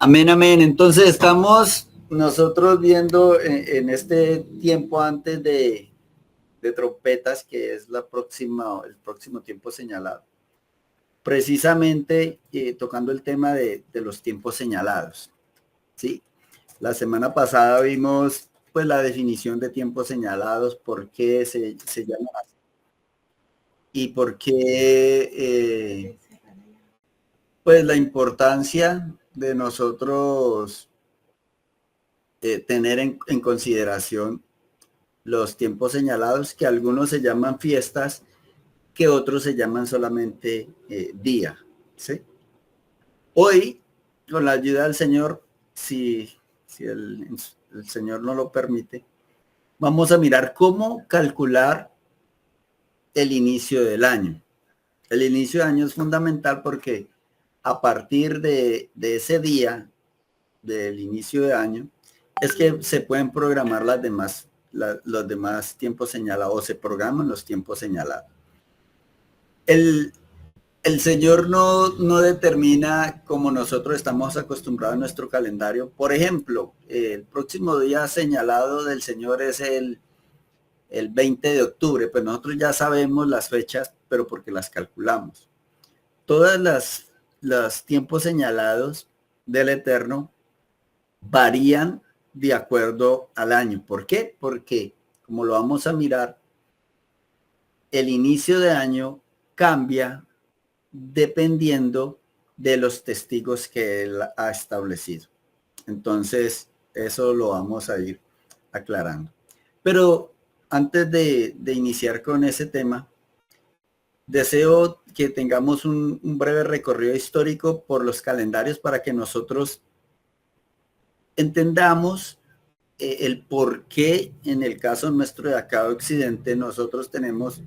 Amén, amén. Entonces estamos nosotros viendo en este tiempo antes de trompetas, que es el próximo tiempo señalado, precisamente tocando el tema de los tiempos señalados. ¿Sí? La semana pasada vimos pues la definición de tiempos señalados, por qué se llama así y por qué pues la importancia de nosotros tener en consideración los tiempos señalados, que algunos se llaman fiestas, que otros se llaman solamente día. ¿Sí? Hoy, con la ayuda del Señor, si el Señor no lo permite, vamos a mirar cómo calcular el inicio del año. El inicio de año es fundamental porque a partir de ese día del inicio de año es que se pueden programar los demás tiempos señalados, o se programan los tiempos señalados. El, el Señor no determina como nosotros estamos acostumbrados a nuestro calendario. Por ejemplo, el próximo día señalado del Señor es el 20 de octubre. Pues nosotros ya sabemos las fechas, pero porque las calculamos. Todas los tiempos señalados del Eterno varían de acuerdo al año. ¿Por qué? Porque, como lo vamos a mirar, el inicio de año cambia dependiendo de los testigos que él ha establecido. Entonces, eso lo vamos a ir aclarando. Pero antes de iniciar con ese tema, deseo que tengamos un breve recorrido histórico por los calendarios para que nosotros entendamos el por qué en el caso nuestro de acá de Occidente nosotros tenemos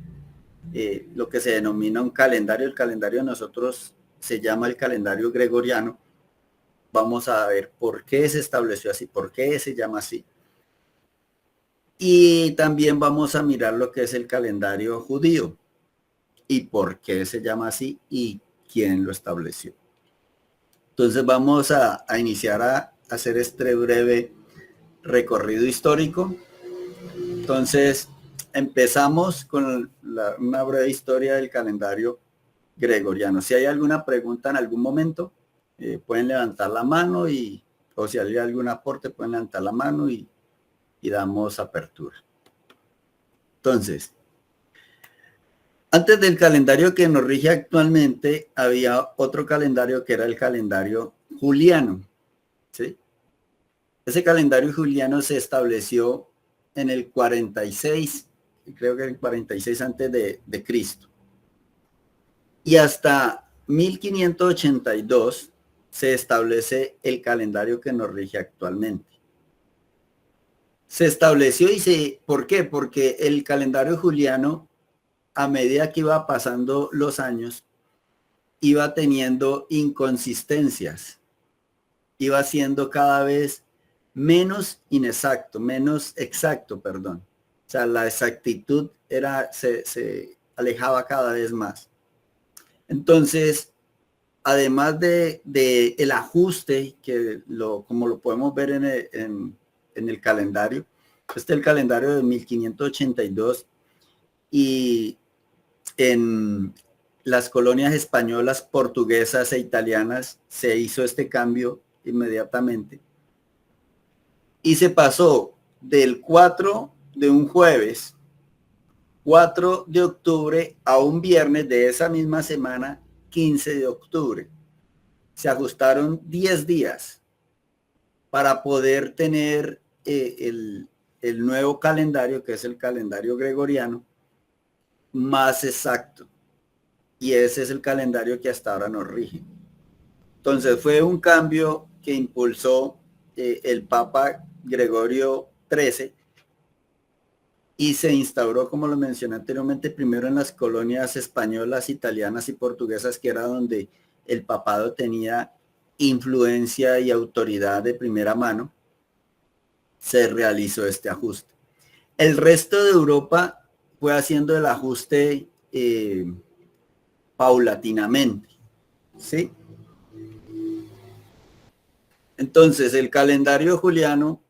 lo que se denomina un calendario. El calendario de nosotros se llama el calendario gregoriano. Vamos a ver por qué se estableció así, por qué se llama así. Y también vamos a mirar lo que es el calendario judío y por qué se llama así y quién lo estableció. Entonces vamos a iniciar a hacer este breve recorrido histórico. Entonces empezamos con una breve historia del calendario gregoriano. Si hay alguna pregunta en algún momento, pueden levantar la mano o si hay algún aporte, pueden levantar la mano y damos apertura. Entonces, antes del calendario que nos rige actualmente, había otro calendario que era el calendario juliano. ¿Sí? Ese calendario juliano se estableció en el 46, creo que el 46 antes de Cristo. Y hasta 1582 se establece el calendario que nos rige actualmente. Se estableció ¿por qué? Porque el calendario juliano, a medida que iba pasando los años, iba teniendo inconsistencias, iba siendo cada vez menos exacto, perdón. O sea, la exactitud se alejaba cada vez más. Entonces, además de el ajuste, como lo podemos ver en el calendario, este es el calendario de 1582 y en las colonias españolas, portuguesas e italianas se hizo este cambio inmediatamente y se pasó del 4 de un jueves, 4 de octubre, a un viernes de esa misma semana, 15 de octubre. Se ajustaron 10 días para poder tener el nuevo calendario, que es el calendario gregoriano, más exacto. Y ese es el calendario que hasta ahora nos rige. Entonces fue un cambio que impulsó el Papa Gregorio XIII y se instauró, como lo mencioné anteriormente, primero en las colonias españolas, italianas y portuguesas, que era donde el papado tenía influencia y autoridad de primera mano. Se realizó este ajuste. El resto de Europa fue haciendo el ajuste paulatinamente, ¿sí? Entonces, el calendario juliano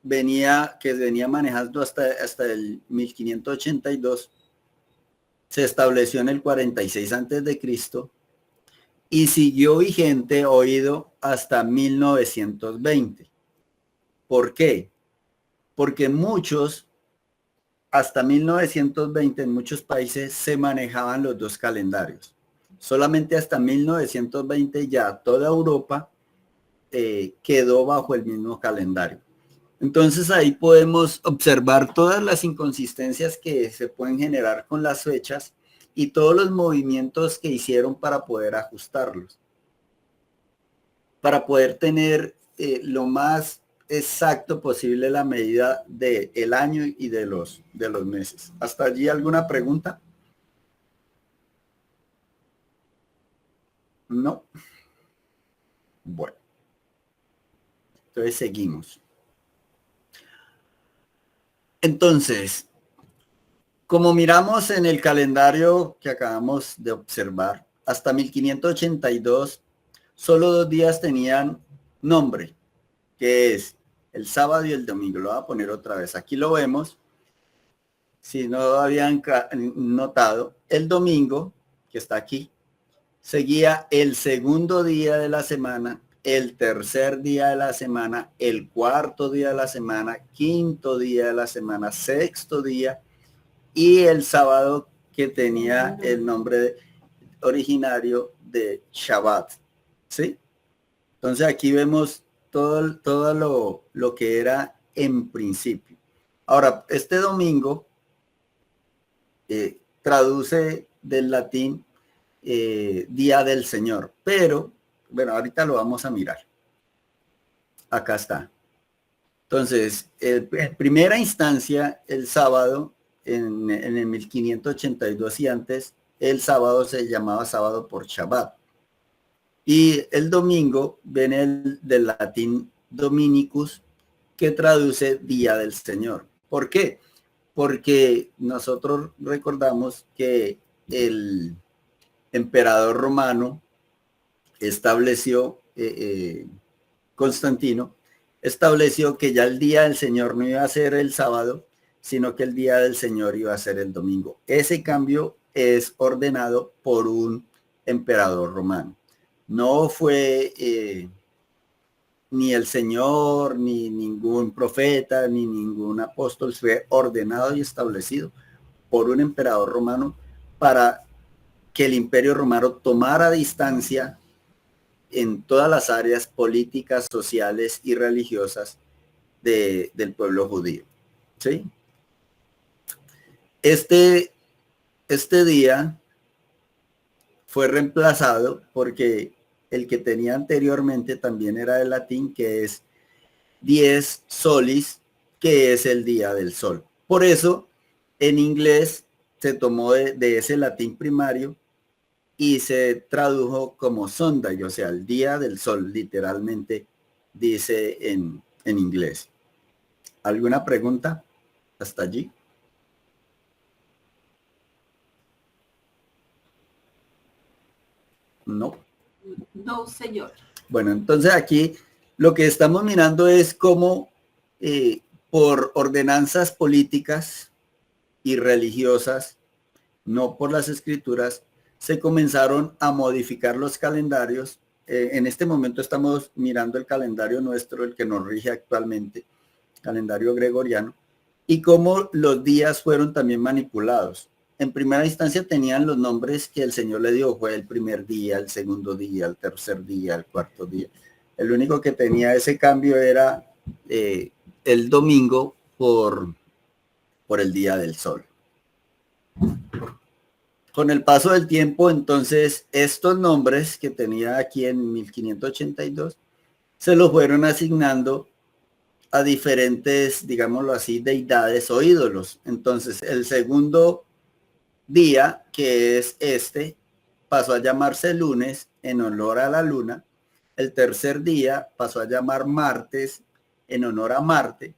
que venía manejando hasta el 1582, se estableció en el 46 antes de Cristo y siguió vigente oído hasta 1920. ¿Por qué? Porque hasta 1920 en muchos países se manejaban los dos calendarios. Solamente hasta 1920 ya toda Europa quedó bajo el mismo calendario. Entonces ahí podemos observar todas las inconsistencias que se pueden generar con las fechas y todos los movimientos que hicieron para poder ajustarlos, para poder tener lo más exacto posible la medida del año y de los meses. ¿Hasta allí alguna pregunta? No. Bueno, entonces seguimos. Entonces, como miramos en el calendario que acabamos de observar, hasta 1582, solo 2 días tenían nombre, que es el sábado y el domingo. Lo voy a poner otra vez. Aquí lo vemos. Si no habían notado, el domingo, que está aquí, seguía el segundo día de la semana, el tercer día de la semana, el cuarto día de la semana, quinto día de la semana, sexto día, y el sábado, que tenía el nombre originario de Shabbat, ¿sí? Entonces aquí vemos todo lo que era en principio. Ahora, este domingo traduce del latín Día del Señor, pero bueno, ahorita lo vamos a mirar. Acá está. Entonces, en primera instancia, el sábado, en el 1582 y antes, el sábado se llamaba sábado por Shabbat. Y el domingo viene del latín Dominicus, que traduce Día del Señor. ¿Por qué? Porque nosotros recordamos que el emperador romano estableció, Constantino, estableció que ya el Día del Señor no iba a ser el sábado, sino que el Día del Señor iba a ser el domingo. Ese cambio es ordenado por un emperador romano. No fue ni el Señor, ni ningún profeta, ni ningún apóstol, fue ordenado y establecido por un emperador romano para que el imperio romano tomara distancia en todas las áreas políticas, sociales y religiosas del pueblo judío. ¿Sí? Este día fue reemplazado porque el que tenía anteriormente también era del latín, que es dies solis, que es el día del sol. Por eso, en inglés se tomó de ese latín primario y se tradujo como Sunday, o sea, el día del sol, literalmente dice en inglés. ¿Alguna pregunta hasta allí? No. No, señor. Bueno, entonces aquí lo que estamos mirando es cómo por ordenanzas políticas y religiosas, no por las escrituras, se comenzaron a modificar los calendarios. En este momento estamos mirando el calendario nuestro, el que nos rige actualmente, calendario gregoriano, y cómo los días fueron también manipulados. En primera instancia tenían los nombres que el Señor le dio, fue el primer día, el segundo día, el tercer día, el cuarto día. El único que tenía ese cambio era el domingo por el día del sol. Con el paso del tiempo, entonces, estos nombres que tenía aquí en 1582 se los fueron asignando a diferentes, digámoslo así, deidades o ídolos. Entonces, el segundo día, que es este, pasó a llamarse lunes en honor a la luna. El tercer día pasó a llamar martes en honor a Marte.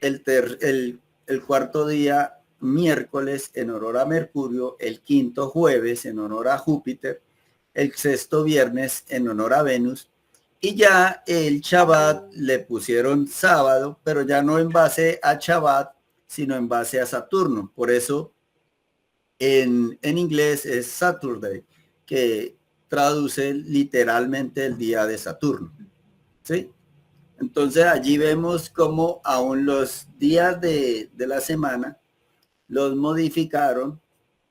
El cuarto día, miércoles en honor a Mercurio. El quinto, jueves en honor a Júpiter. El sexto, viernes en honor a Venus. Y ya el Shabbat le pusieron sábado, pero ya no en base a Shabbat, sino en base a Saturno. Por eso en inglés es Saturday, que traduce literalmente el día de Saturno. ¿Sí? Entonces allí vemos cómo aún los días de la semana los modificaron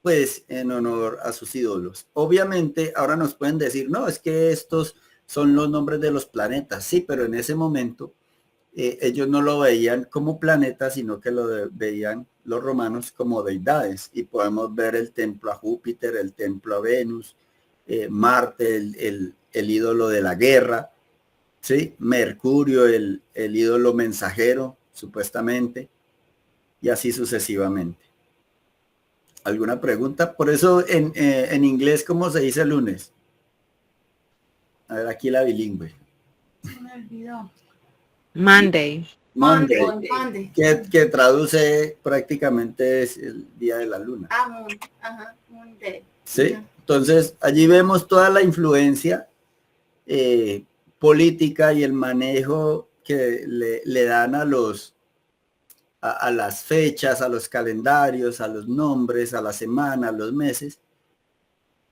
pues en honor a sus ídolos. Obviamente ahora nos pueden decir, no, es que estos son los nombres de los planetas. Sí, pero en ese momento ellos no lo veían como planetas, sino que veían los romanos como deidades. Y podemos ver el templo a Júpiter, el templo a Venus, Marte, el ídolo de la guerra, ¿sí? Mercurio, el ídolo mensajero, supuestamente, y así sucesivamente. ¿Alguna pregunta? Por eso en inglés, ¿cómo se dice lunes? A ver, aquí la bilingüe. Se me olvidó. Monday. Monday. Que traduce prácticamente es el día de la luna. Monday. ¿Sí? Entonces, allí vemos toda la influencia política y el manejo que le dan a las fechas, a los calendarios, a los nombres, a la semana, a los meses,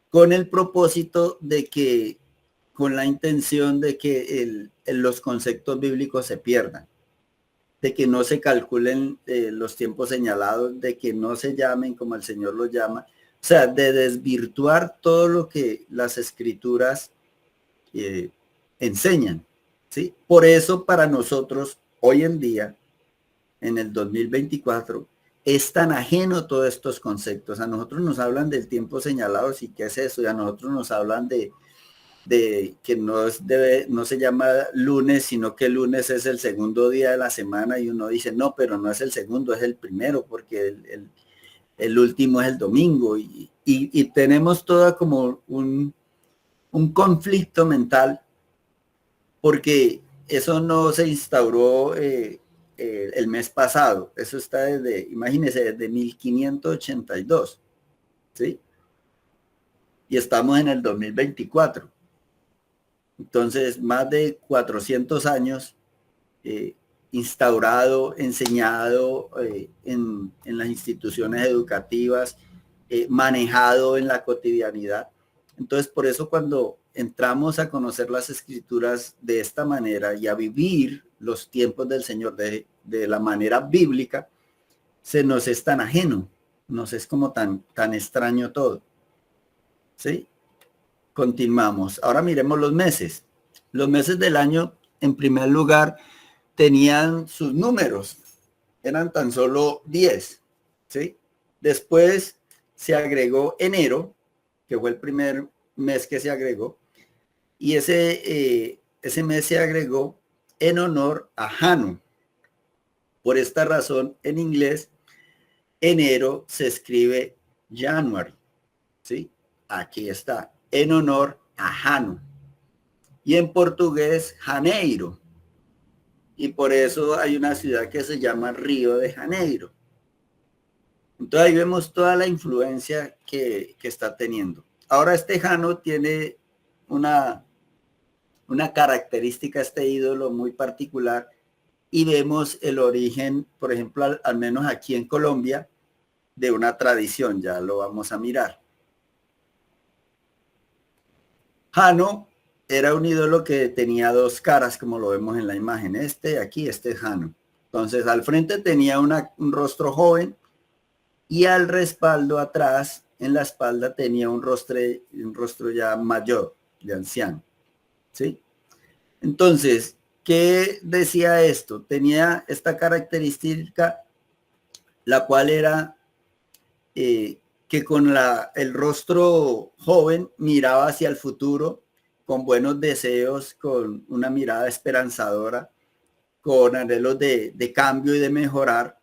con el propósito de que, con la intención de que los conceptos bíblicos se pierdan, de que no se calculen los tiempos señalados, de que no se llamen como el Señor los llama, o sea, de desvirtuar todo lo que las escrituras enseñan, ¿sí? Por eso para nosotros, hoy en día, en el 2024, es tan ajeno todos estos conceptos. A nosotros nos hablan del tiempo señalado, ¿y qué es eso? Y a nosotros nos hablan de que no se llama lunes, sino que el lunes es el segundo día de la semana, y uno dice, no, pero no es el segundo, es el primero, porque el último es el domingo, y tenemos toda como un conflicto mental, porque eso no se instauró el mes pasado, eso está desde, imagínense, desde 1582, ¿sí? Y estamos en el 2024. Entonces, más de 400 años instaurado, enseñado en las instituciones educativas, manejado en la cotidianidad. Entonces, por eso cuando entramos a conocer las escrituras de esta manera y a vivir los tiempos del Señor de la manera bíblica, se nos es tan ajeno, nos es como tan extraño todo. ¿Sí? Continuamos. Ahora miremos los meses. Los meses del año, en primer lugar, tenían sus números. Eran tan solo 10. ¿Sí? Después se agregó enero, que fue el primer mes que se agregó. Y ese mes se agregó en honor a Jano. Por esta razón, en inglés, enero se escribe January. ¿Sí? Aquí está, en honor a Jano. Y en portugués, Janeiro. Y por eso hay una ciudad que se llama Río de Janeiro. Entonces ahí vemos toda la influencia que está teniendo. Ahora este Jano tiene una característica, este ídolo muy particular, y vemos el origen, por ejemplo, al menos aquí en Colombia, de una tradición, ya lo vamos a mirar. Jano era un ídolo que tenía dos caras, como lo vemos en la imagen. Aquí, este es Jano. Entonces, al frente tenía un rostro joven, y al respaldo atrás, en la espalda, tenía un rostro ya mayor, de anciano. ¿Sí? Entonces, ¿qué decía esto? Tenía esta característica, la cual era que con el rostro joven miraba hacia el futuro, con buenos deseos, con una mirada esperanzadora, con anhelos de cambio y de mejorar,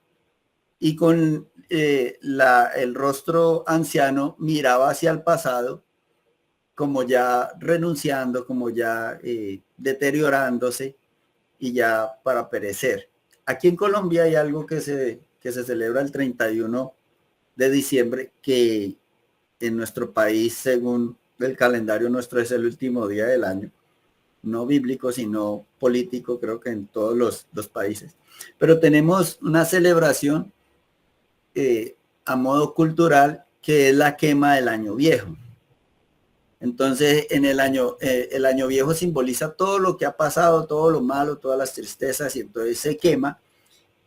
y con el rostro anciano miraba hacia el pasado, como ya renunciando, como ya deteriorándose y ya para perecer. Aquí en Colombia hay algo que se celebra el 31 de diciembre, que en nuestro país, según el calendario nuestro, es el último día del año. no bíblico, sino político, creo que en todos los países. Pero tenemos una celebración a modo cultural que es la quema del año viejo. Entonces, en el año viejo simboliza todo lo que ha pasado, todo lo malo, todas las tristezas, y entonces se quema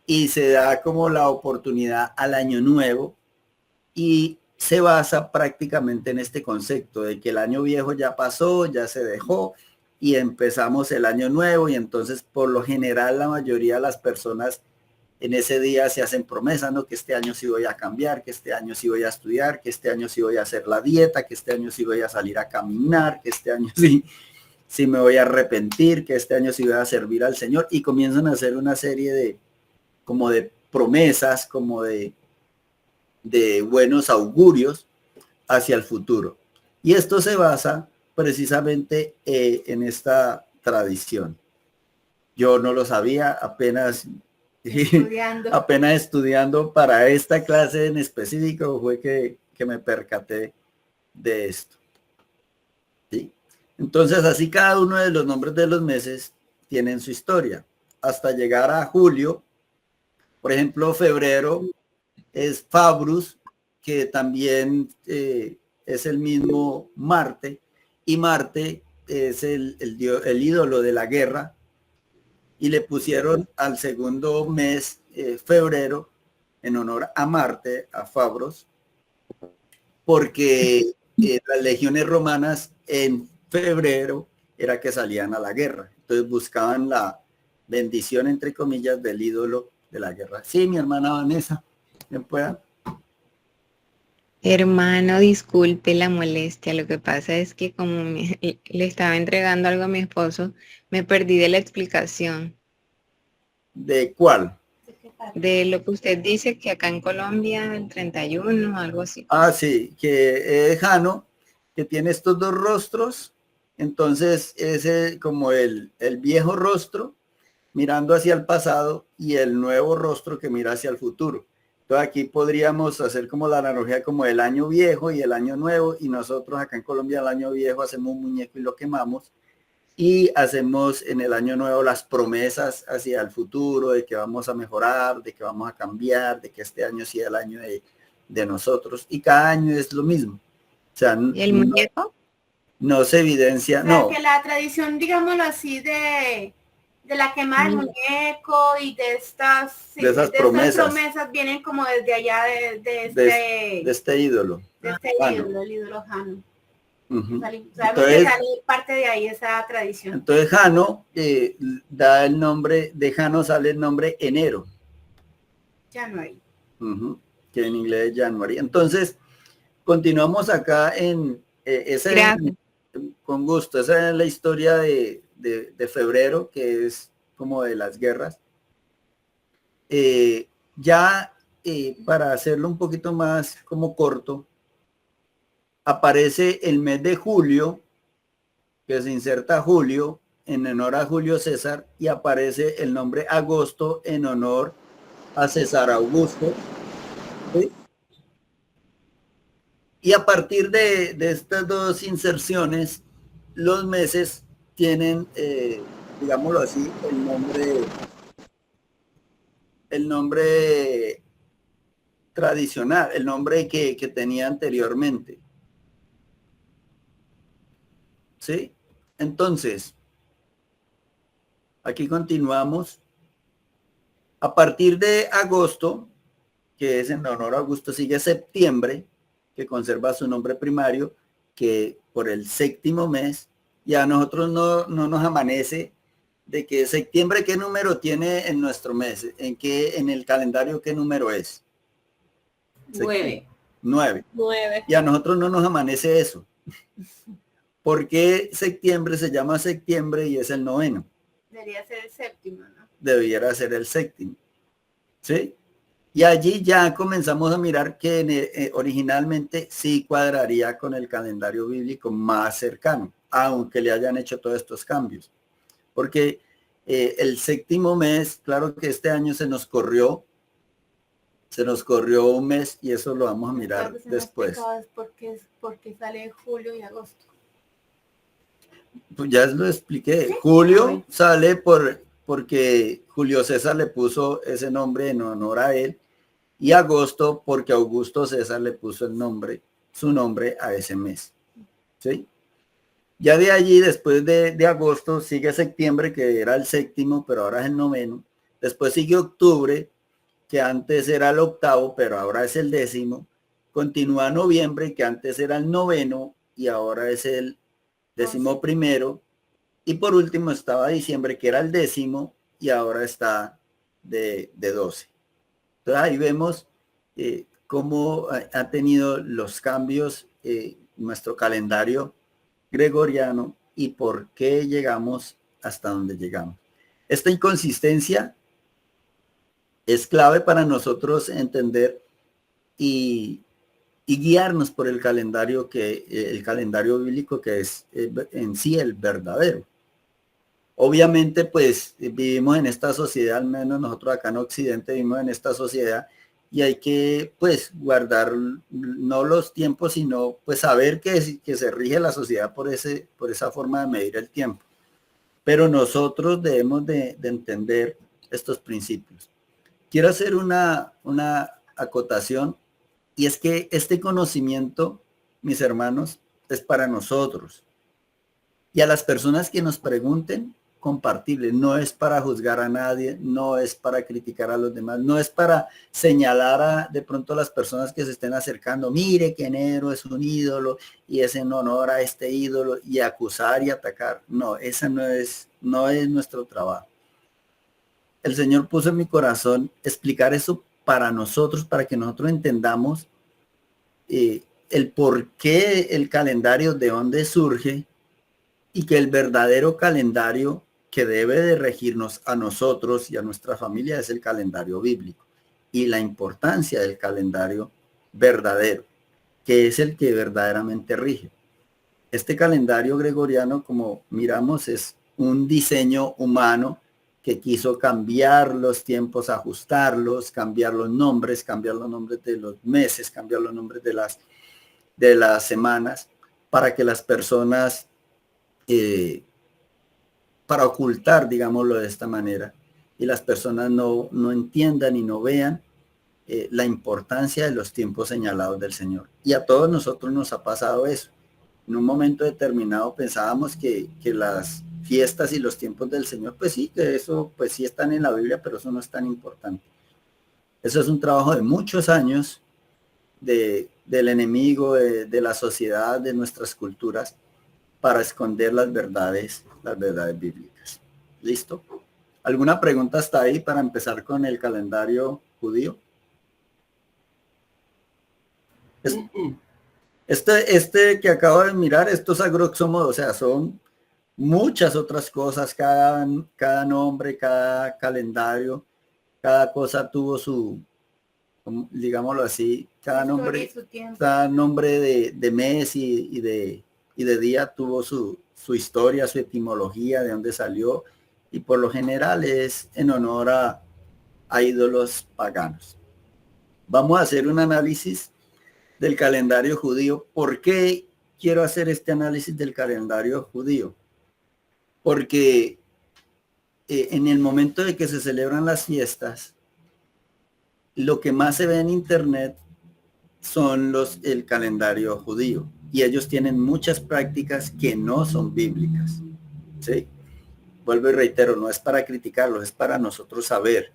y se da como la oportunidad al año nuevo, y se basa prácticamente en este concepto de que el año viejo ya pasó, ya se dejó y empezamos el año nuevo. Y entonces, por lo general, la mayoría de las personas en ese día se hacen promesas, ¿no? Que este año sí voy a cambiar, que este año sí voy a estudiar, que este año sí voy a hacer la dieta, que este año sí voy a salir a caminar, que este año sí me voy a arrepentir, que este año sí voy a servir al Señor, y comienzan a hacer una serie de promesas, como de buenos augurios hacia el futuro. Y esto se basa precisamente en esta tradición. Yo no lo sabía, apenas estudiando para esta clase en específico fue que me percaté de esto. ¿Sí? Entonces, así cada uno de los nombres de los meses tienen su historia, hasta llegar a julio. Por ejemplo, febrero es Fabrus, que también es el mismo Marte, y Marte es el ídolo de la guerra, y le pusieron al segundo mes febrero en honor a Marte, a Fabros, porque las legiones romanas en febrero era que salían a la guerra, entonces buscaban la bendición, entre comillas, del ídolo de la guerra. Sí, mi hermana Vanessa, ¿me pueda? Hermano, disculpe la molestia. Lo que pasa es que como le estaba entregando algo a mi esposo, me perdí de la explicación. ¿De cuál? De lo que usted dice que acá en Colombia el 31, algo así. Ah, sí, que es Jano, que tiene estos dos rostros. Entonces es como el viejo rostro mirando hacia el pasado y el nuevo rostro que mira hacia el futuro. Entonces aquí podríamos hacer como la analogía como el año viejo y el año nuevo, y nosotros acá en Colombia el año viejo hacemos un muñeco y lo quemamos, y hacemos en el año nuevo las promesas hacia el futuro, de que vamos a mejorar, de que vamos a cambiar, de que este año sea el año de nosotros, y cada año es lo mismo. O sea, ¿Y el muñeco? No se evidencia, o sea, no. que la tradición, digámoslo así, de la quema del muñeco y de estas promesas vienen como desde allá de este ídolo. El ídolo Jano. Entonces, sale parte de ahí esa tradición. Entonces Jano da el nombre, de Jano sale el nombre enero. January. Que en inglés es January. Entonces, continuamos acá en con gusto. Esa es la historia de febrero, que es como de las guerras. Para hacerlo un poquito más como corto, aparece el mes de julio, que se inserta julio en honor a Julio César, y aparece el nombre agosto en honor a César Augusto. ¿Sí? Y a partir de estas dos inserciones, los meses tienen, digámoslo así, el nombre tradicional, el nombre que tenía anteriormente. ¿Sí? Entonces, aquí continuamos. A partir de agosto, que es en honor a Augusto, sigue septiembre, que conserva su nombre primario, que por el séptimo mes, ya a nosotros no nos amanece de que septiembre, ¿qué número tiene en nuestro mes? En el calendario, ¿qué número es? 9. 9. Y a nosotros no nos amanece eso. ¿Por qué septiembre se llama septiembre y es el 9? Debería ser el séptimo, ¿no? Debiera ser el séptimo. ¿Sí? Y allí ya comenzamos a mirar que originalmente sí cuadraría con el calendario bíblico más cercano, aunque le hayan hecho todos estos cambios. Porque el séptimo mes, claro que este año se nos corrió un mes, y eso lo vamos a mirar después. Porque sale julio y agosto. Pues ya lo expliqué. ¿Sí? Julio sale porque Julio César le puso ese nombre en honor a él, y agosto porque Augusto César le puso su nombre a ese mes. ¿Sí? Ya de allí, después de agosto, sigue septiembre, que era el séptimo, pero ahora es el noveno. Después sigue octubre, que antes era el octavo, pero ahora es el décimo. Continúa noviembre, que antes era el noveno y ahora es el 11º. Y por último estaba diciembre, que era el 10º y ahora está de 12. Entonces ahí vemos cómo ha tenido los cambios nuestro calendario gregoriano y por qué llegamos hasta donde llegamos. Esta inconsistencia es clave para nosotros entender y guiarnos por el calendario bíblico, que es en sí el verdadero. Obviamente, pues vivimos en esta sociedad, al menos nosotros acá en Occidente vivimos en esta sociedad, y hay que pues guardar no los tiempos, sino pues saber que se rige la sociedad por esa forma de medir el tiempo. Pero nosotros debemos de entender estos principios. Quiero hacer una acotación, y es que este conocimiento, mis hermanos, es para nosotros. Y a las personas que nos pregunten, compartible, no es para juzgar a nadie, no es para criticar a los demás, no es para señalar de pronto a las personas que se estén acercando, mire que Nero es un ídolo y es en honor a este ídolo, y acusar y atacar. No, esa no es nuestro trabajo. El Señor puso en mi corazón explicar eso para nosotros, para que nosotros entendamos el por qué el calendario, de dónde surge, y que el verdadero calendario que debe de regirnos a nosotros y a nuestra familia es el calendario bíblico, y la importancia del calendario verdadero, que es el que verdaderamente rige. Este calendario gregoriano, como miramos, es un diseño humano que quiso cambiar los tiempos, ajustarlos, cambiar los nombres de los meses, cambiar los nombres de las semanas, para que las personas, para ocultar, digámoslo de esta manera, y las personas no entiendan y no vean la importancia de los tiempos señalados del Señor. Y a todos nosotros nos ha pasado eso. En un momento determinado pensábamos que las fiestas y los tiempos del Señor, pues sí, que eso pues sí están en la Biblia, pero eso no es tan importante. Eso es un trabajo de muchos años del enemigo, de la sociedad, de nuestras culturas, para esconder las verdades bíblicas. ¿Listo? ¿Alguna pregunta hasta ahí para empezar con el calendario judío? Este que acabo de mirar, estos agroxomos, o sea, son muchas otras cosas, cada nombre, cada calendario, cada cosa tuvo su, digámoslo así, cada nombre de mes y de día tuvo su historia, su etimología, de dónde salió, y por lo general es en honor a ídolos paganos. Vamos a hacer un análisis del calendario judío. ¿Por qué quiero hacer este análisis del calendario judío? Porque en el momento de que se celebran las fiestas, lo que más se ve en internet son el calendario judío, y ellos tienen muchas prácticas que no son bíblicas. ¿Sí? Vuelvo y reitero, no es para criticarlos, es para nosotros saber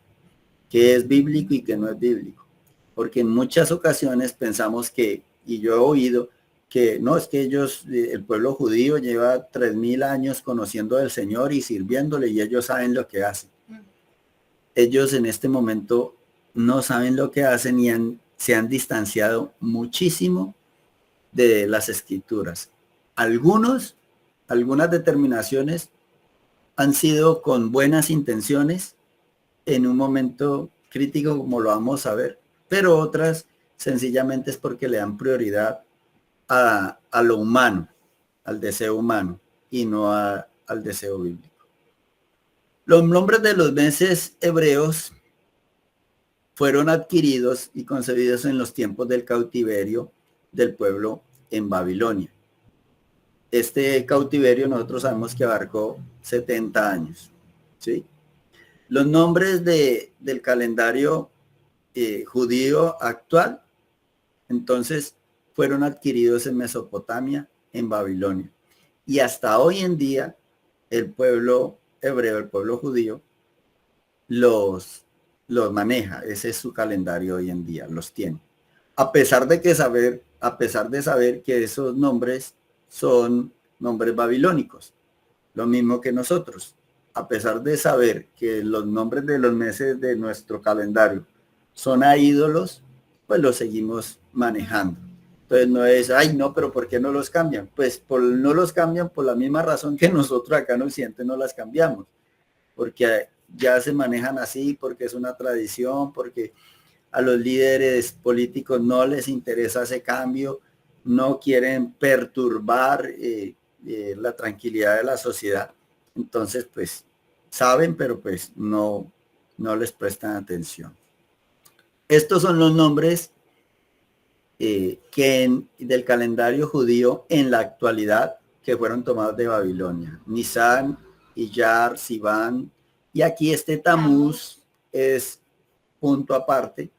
qué es bíblico y qué no es bíblico. Porque en muchas ocasiones pensamos que, y yo he oído, que no, es que ellos, el pueblo judío lleva 3000 años conociendo al Señor y sirviéndole, y ellos saben lo que hacen. Ellos en este momento no saben lo que hacen y se han distanciado muchísimo de las escrituras. Algunas determinaciones han sido con buenas intenciones en un momento crítico, como lo vamos a ver, pero otras sencillamente es porque le dan prioridad a lo humano, al deseo humano, y no al deseo bíblico. Los nombres de los meses hebreos fueron adquiridos y concebidos en los tiempos del cautiverio del pueblo en Babilonia. este cautiverio nosotros sabemos que abarcó 70 años, ¿sí? Los nombres del calendario judío actual, entonces, fueron adquiridos en Mesopotamia, en Babilonia. Y hasta hoy en día, el pueblo hebreo, el pueblo judío, los maneja. Ese es su calendario hoy en día, los tiene. A pesar de saber que esos nombres son nombres babilónicos, lo mismo que nosotros. A pesar de saber que los nombres de los meses de nuestro calendario son a ídolos, pues los seguimos manejando. Entonces no es, ay no, pero ¿por qué no los cambian? Pues no los cambian por la misma razón que nosotros acá en Occidente no las cambiamos, porque ya se manejan así, porque es una tradición, porque a los líderes políticos no les interesa ese cambio, no quieren perturbar la tranquilidad de la sociedad. Entonces, pues, saben, pero pues no les prestan atención. Estos son los nombres del calendario judío en la actualidad que fueron tomados de Babilonia. Nisan, Iyar, Sivan, y aquí este Tamuz es punto aparte.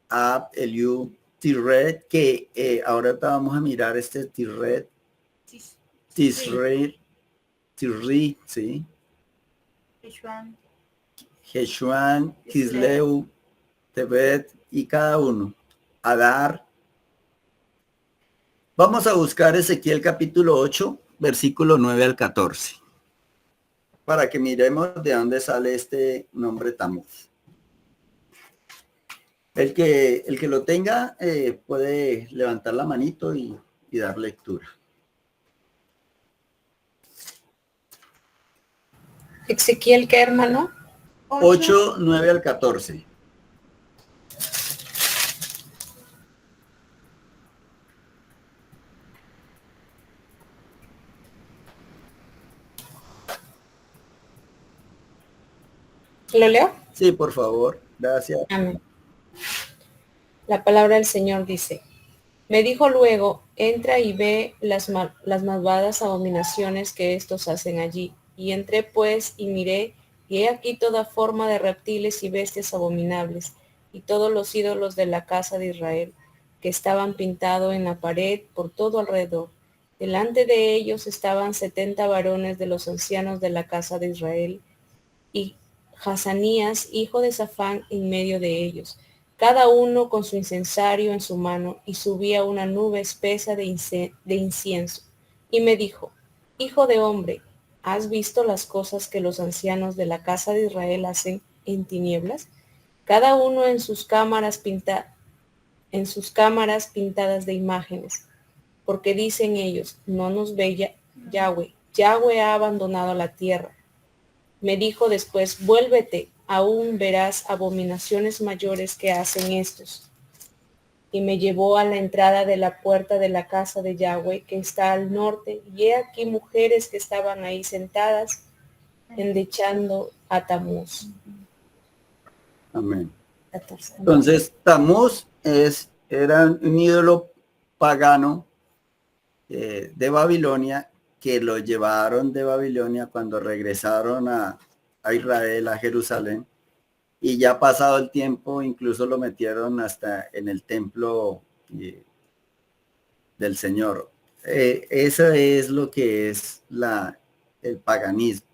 Ab, Eliú, Tirret, que ahora vamos a mirar este Tirret, Tisre, Tirri, ¿sí? Jeshuan, Kisleu, Tebet y cada uno. Adar. Vamos a buscar Ezequiel capítulo 8, versículo 9 al 14, para que miremos de dónde sale este nombre Tamuz. El que lo tenga puede levantar la manito y dar lectura. Ezequiel, ¿qué hermano? 8, 9 al 14. ¿Lo leo? Sí, por favor. Gracias. Amén. La palabra del Señor dice, me dijo luego, entra y ve las malvadas abominaciones que estos hacen allí. Y entré pues y miré, y he aquí toda forma de reptiles y bestias abominables, y todos los ídolos de la casa de Israel, que estaban pintados en la pared por todo alrededor. Delante de ellos estaban 70 varones de los ancianos de la casa de Israel, y Hazanías, hijo de Safán, en medio de ellos, cada uno con su incensario en su mano, y subía una nube espesa de incienso. Y me dijo, hijo de hombre, ¿has visto las cosas que los ancianos de la casa de Israel hacen en tinieblas? Cada uno en sus cámaras pintadas de imágenes, porque dicen ellos, no nos ve Yahweh, Yahweh ha abandonado la tierra. Me dijo después, vuélvete, aún verás abominaciones mayores que hacen estos. Y me llevó a la entrada de la puerta de la casa de Yahweh, que está al norte, y he aquí mujeres que estaban ahí sentadas, endechando a Tamuz. Amén. Entonces, Tamuz era un ídolo pagano de Babilonia, que lo llevaron de Babilonia cuando regresaron a Israel, a Jerusalén, y ya pasado el tiempo incluso lo metieron hasta en el templo del Señor. Eso es lo que es el paganismo.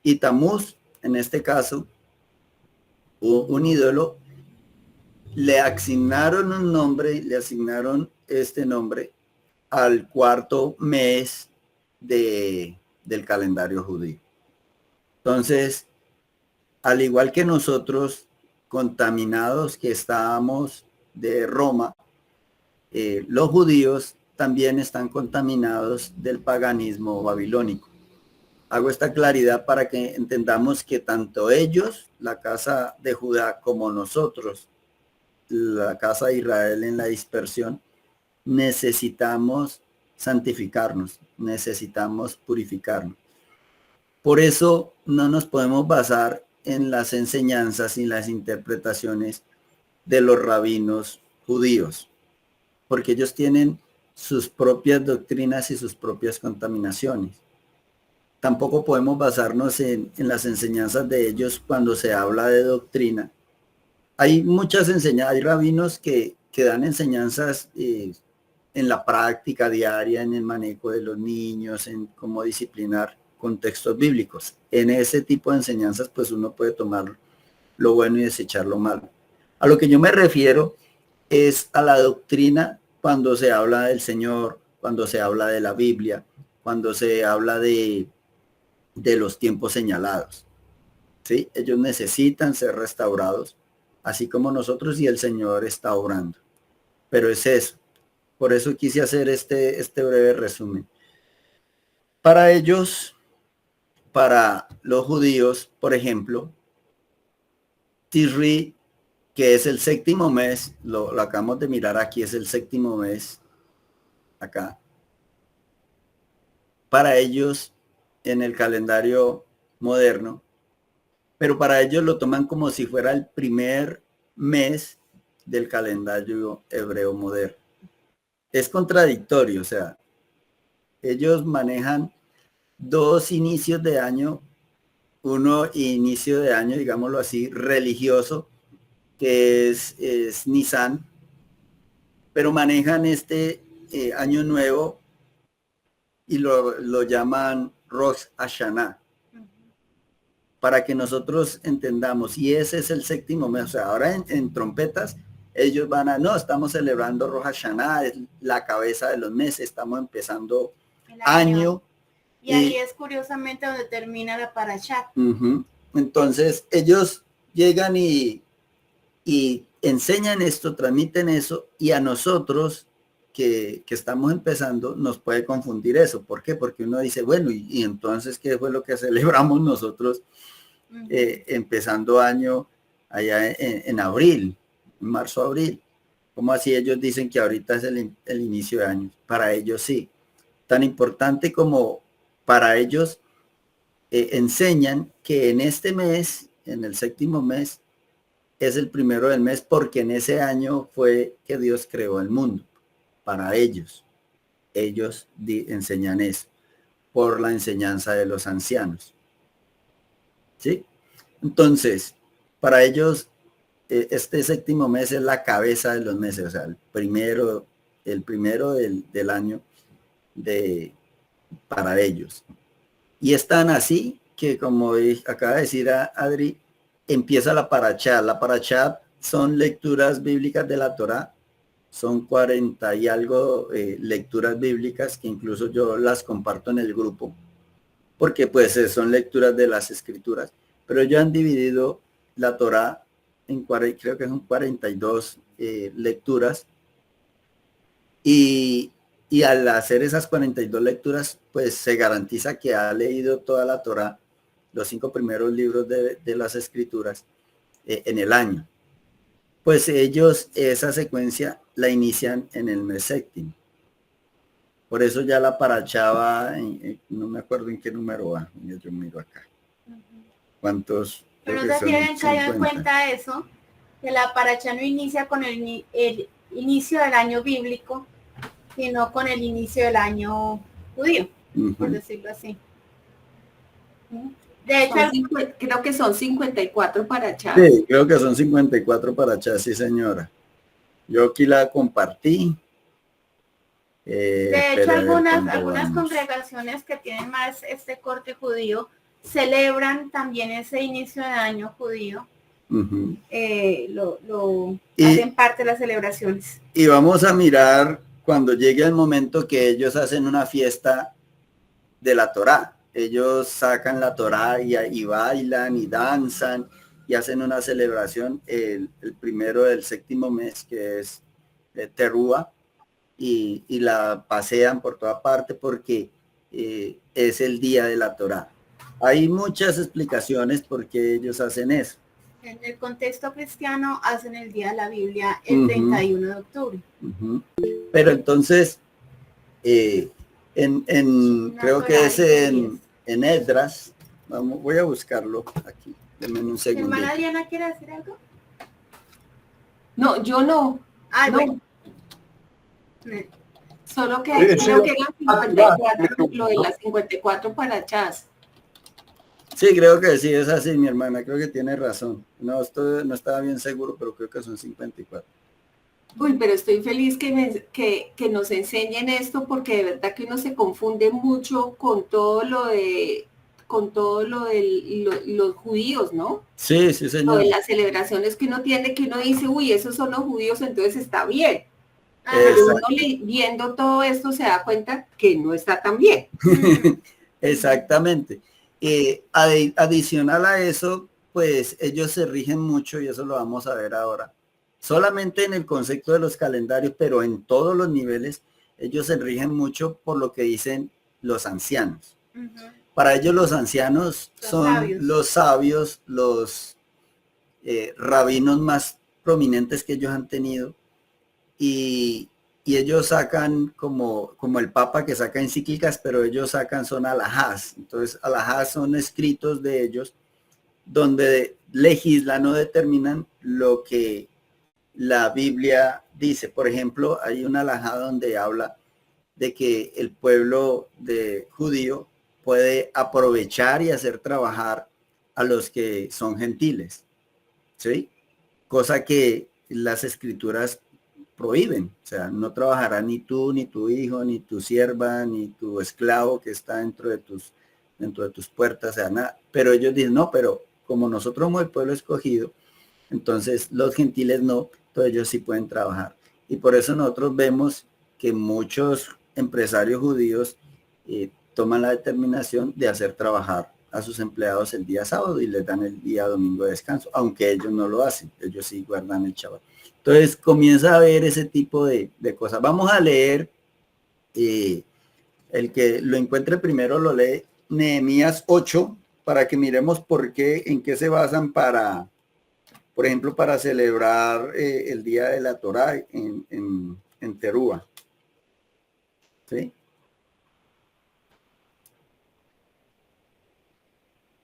Y Tamuz, en este caso, un ídolo, le asignaron un nombre, le asignaron este nombre al cuarto mes del calendario judío. Entonces, al igual que nosotros, contaminados que estábamos de Roma, los judíos también están contaminados del paganismo babilónico. Hago esta claridad para que entendamos que tanto ellos, la casa de Judá, como nosotros, la casa de Israel en la dispersión, necesitamos santificarnos, necesitamos purificarnos. Por eso no nos podemos basar en las enseñanzas y las interpretaciones de los rabinos judíos, porque ellos tienen sus propias doctrinas y sus propias contaminaciones. Tampoco podemos basarnos en las enseñanzas de ellos cuando se habla de doctrina. Hay muchas enseñanzas, hay rabinos que dan enseñanzas en la práctica diaria, en el manejo de los niños, en cómo disciplinar con textos bíblicos. En ese tipo de enseñanzas, pues uno puede tomar lo bueno y desechar lo malo. A lo que yo me refiero es a la doctrina cuando se habla del Señor, cuando se habla de la Biblia, cuando se habla de los tiempos señalados. ¿Sí? Ellos necesitan ser restaurados, así como nosotros, y el Señor está obrando. Pero es eso. Por eso quise hacer este breve resumen. Para ellos, para los judíos, por ejemplo, Tisri, que es el séptimo mes, lo acabamos de mirar aquí, es el séptimo mes, acá. Para ellos, en el calendario moderno, pero para ellos lo toman como si fuera el primer mes del calendario hebreo moderno. Es contradictorio, o sea, ellos manejan dos inicios de año, uno inicio de año, digámoslo así, religioso, que es Nisan, pero manejan este año nuevo y lo llaman Rosh Hashanah, para que nosotros entendamos, y ese es el séptimo mes, o sea, ahora en trompetas, ellos van a, no, estamos celebrando Rosh Hashanah, es la cabeza de los meses, estamos empezando el año. Y ahí es curiosamente donde termina la parashá. Entonces, ellos llegan y enseñan esto, transmiten eso, y a nosotros que estamos empezando nos puede confundir eso. ¿Por qué? Porque uno dice, bueno, y entonces, ¿qué fue lo que celebramos nosotros empezando año allá en abril, marzo, abril? ¿Cómo así ellos dicen que ahorita es el inicio de año? Para ellos sí. Tan importante como para ellos enseñan que en este mes, en el séptimo mes, es el primero del mes porque en ese año fue que Dios creó el mundo. Para ellos enseñan eso por la enseñanza de los ancianos. ¿Sí? Entonces, para ellos, este séptimo mes es la cabeza de los meses, o sea, el primero del año para ellos. Y están así que, como acaba de decir Adri, empieza la parashá. La parashá son lecturas bíblicas de la Torá. Son 40 y algo lecturas bíblicas que incluso yo las comparto en el grupo, porque pues son lecturas de las escrituras. Pero ellos han dividido la Torá en creo que son 42 lecturas. Y al hacer esas 42 lecturas, pues se garantiza que ha leído toda la Torá, los 5 primeros libros de las escrituras, en el año. Pues ellos esa secuencia la inician en el mes séptimo. Por eso ya la parashá va, no me acuerdo en qué número va, yo miro acá. ¿Cuántos? Pero no se tienen caído en cuenta eso, que la parashá no inicia con el inicio del año bíblico, sino con el inicio del año judío, por decirlo así. De hecho, creo que son 54 parashás. Sí, creo que son 54 parashás, sí señora. Yo aquí la compartí. De hecho, algunas congregaciones que tienen más este corte judío celebran también ese inicio de año judío. Hacen parte de las celebraciones. Y vamos a mirar cuando llegue el momento que ellos hacen una fiesta de la Torá. Ellos sacan la Torá y bailan y danzan y hacen una celebración el primero del séptimo mes, que es Terúa, y la pasean por toda parte porque es el día de la Torá. Hay muchas explicaciones por qué ellos hacen eso. En el contexto cristiano hacen el día de la Biblia el 31 de octubre. Pero entonces, creo que es en Esdras, voy a buscarlo aquí, denme un segundo. ¿Hermana Diana quiere decir algo? No, yo no. Ah, no. bueno. Solo que creo que eran 54, lo de las 54 parachás. Sí, creo que sí, es así, mi hermana, creo que tiene razón. No, no estaba bien seguro, pero creo que son 54. Uy, pero estoy feliz que nos enseñen esto, porque de verdad que uno se confunde mucho con todo lo de los judíos, ¿no? Sí, sí, Lo señor. de las celebraciones que uno tiene, que uno dice, uy, esos son los judíos, entonces está bien. Pero uno viendo todo esto se da cuenta que no está tan bien. Exactamente. Adicional a eso, pues ellos se rigen mucho, y eso lo vamos a ver ahora, solamente en el concepto de los calendarios, pero en todos los niveles, ellos se rigen mucho por lo que dicen los ancianos. Para ellos los ancianos son los sabios, los rabinos más prominentes que ellos han tenido, y ellos sacan como el Papa que saca encíclicas, pero ellos sacan son alajás. Entonces alajás son escritos de ellos donde legislan o determinan lo que la Biblia dice. Por ejemplo, hay una alajá donde habla de que el pueblo judío puede aprovechar y hacer trabajar a los que son gentiles, ¿sí? Cosa que las escrituras prohíben. O sea, no trabajará ni tú, ni tu hijo, ni tu sierva, ni tu esclavo que está dentro de tus puertas, o sea, nada. Pero ellos dicen, no, pero como nosotros somos el pueblo escogido, entonces los gentiles no, entonces ellos sí pueden trabajar. Y por eso nosotros vemos que muchos empresarios judíos toman la determinación de hacer trabajar a sus empleados el día sábado y les dan el día domingo de descanso, aunque ellos no lo hacen, ellos sí guardan el Shabbat. Entonces comienza a ver ese tipo de cosas. Vamos a leer, el que lo encuentre primero lo lee Nehemías 8, para que miremos por qué, en qué se basan para, por ejemplo, para celebrar el día de la Torá en Terúa. ¿Sí?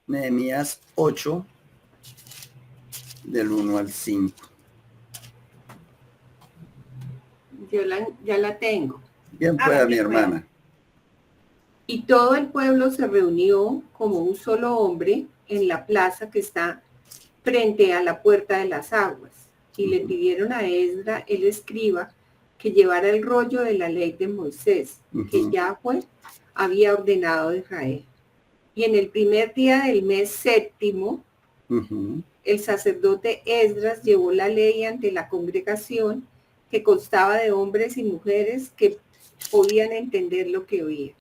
Nehemías 8, del 1 al 5. Ya la tengo. Bien pueda, mi hermana. Y todo el pueblo se reunió como un solo hombre en la plaza que está frente a la puerta de las aguas. Y le pidieron a Esdra, el escriba, que llevara el rollo de la ley de Moisés, que Yahweh había ordenado a Israel. Y en el primer día del mes séptimo, el sacerdote Esdras llevó la ley ante la congregación, que constaba de hombres y mujeres que podían entender lo que oían.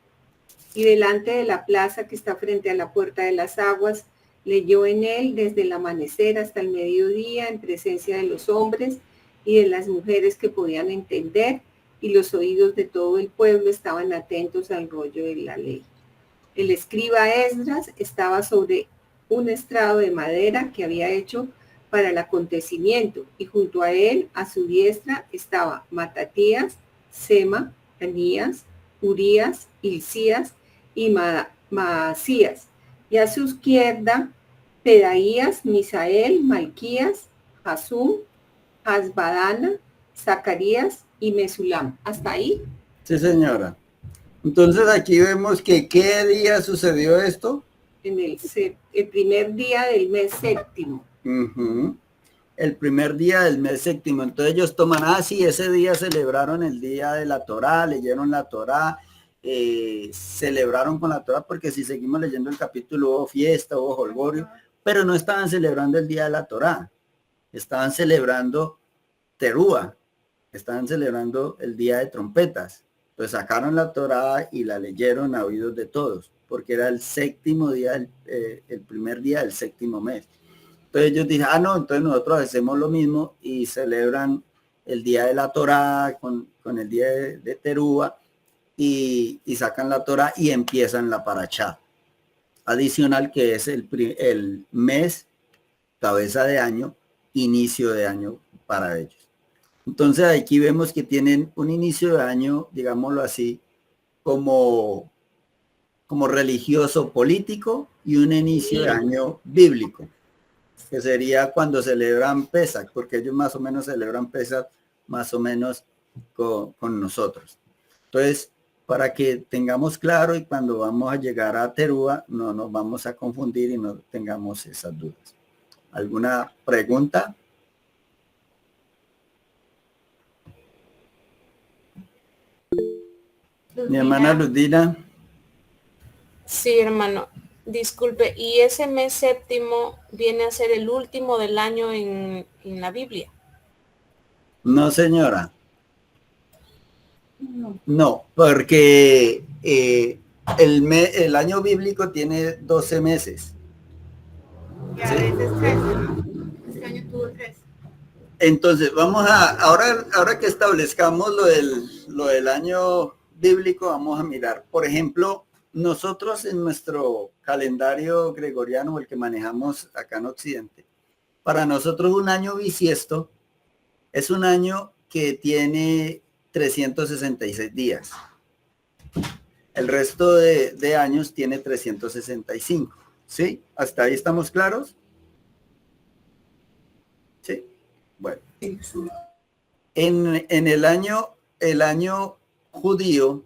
Y delante de la plaza que está frente a la puerta de las aguas, leyó en él desde el amanecer hasta el mediodía, en presencia de los hombres y de las mujeres que podían entender, y los oídos de todo el pueblo estaban atentos al rollo de la ley. El escriba Esdras estaba sobre un estrado de madera que había hecho para el acontecimiento, y junto a él, a su diestra, estaba Matatías, Sema, Anías, Urías, Hilcías y Maasías, y a su izquierda Pedaías, Misael, Malquías, Hasum, Hasbadana, Zacarías y Mesulam. ¿Hasta ahí? Sí, señora. Entonces aquí vemos que ¿qué día sucedió esto? En el primer día del mes séptimo. El primer día del mes séptimo. Entonces ellos toman, sí, ese día celebraron el día de la Torá, leyeron la Torá, celebraron con la Torá, porque si seguimos leyendo el capítulo hubo fiesta, hubo jolgorio, pero no estaban celebrando el día de la Torá, estaban celebrando Terúa, estaban celebrando el día de trompetas. Entonces sacaron la Torá y la leyeron a oídos de todos, porque era el séptimo día, el primer día del séptimo mes. Entonces ellos dijeron, no, entonces nosotros hacemos lo mismo y celebran el día de la Torá con el día de Terúa, y sacan la Torá y empiezan la Parachá adicional, que es el mes cabeza de año, inicio de año para ellos. Entonces aquí vemos que tienen un inicio de año, digámoslo así, como religioso político, y un inicio de año bíblico, que sería cuando celebran Pesach, porque ellos más o menos celebran Pesach más o menos con nosotros. Entonces, para que tengamos claro y cuando vamos a llegar a Terúa no nos vamos a confundir y no tengamos esas dudas. ¿Alguna pregunta? Mi hermana Ludina. Sí, hermano. Disculpe, ¿y ese mes séptimo viene a ser el último del año en la Biblia? No, señora. No, porque el año bíblico tiene 12 meses. Y a veces 13, ¿no? Este año tuvo 13. Entonces, vamos ahora que establezcamos lo del año bíblico, vamos a mirar. Por ejemplo, nosotros en nuestro calendario gregoriano, el que manejamos acá en Occidente, para nosotros un año bisiesto es un año que tiene 366 días. El resto de años tiene 365. ¿Sí? ¿Hasta ahí estamos claros? Sí. Bueno. En el año judío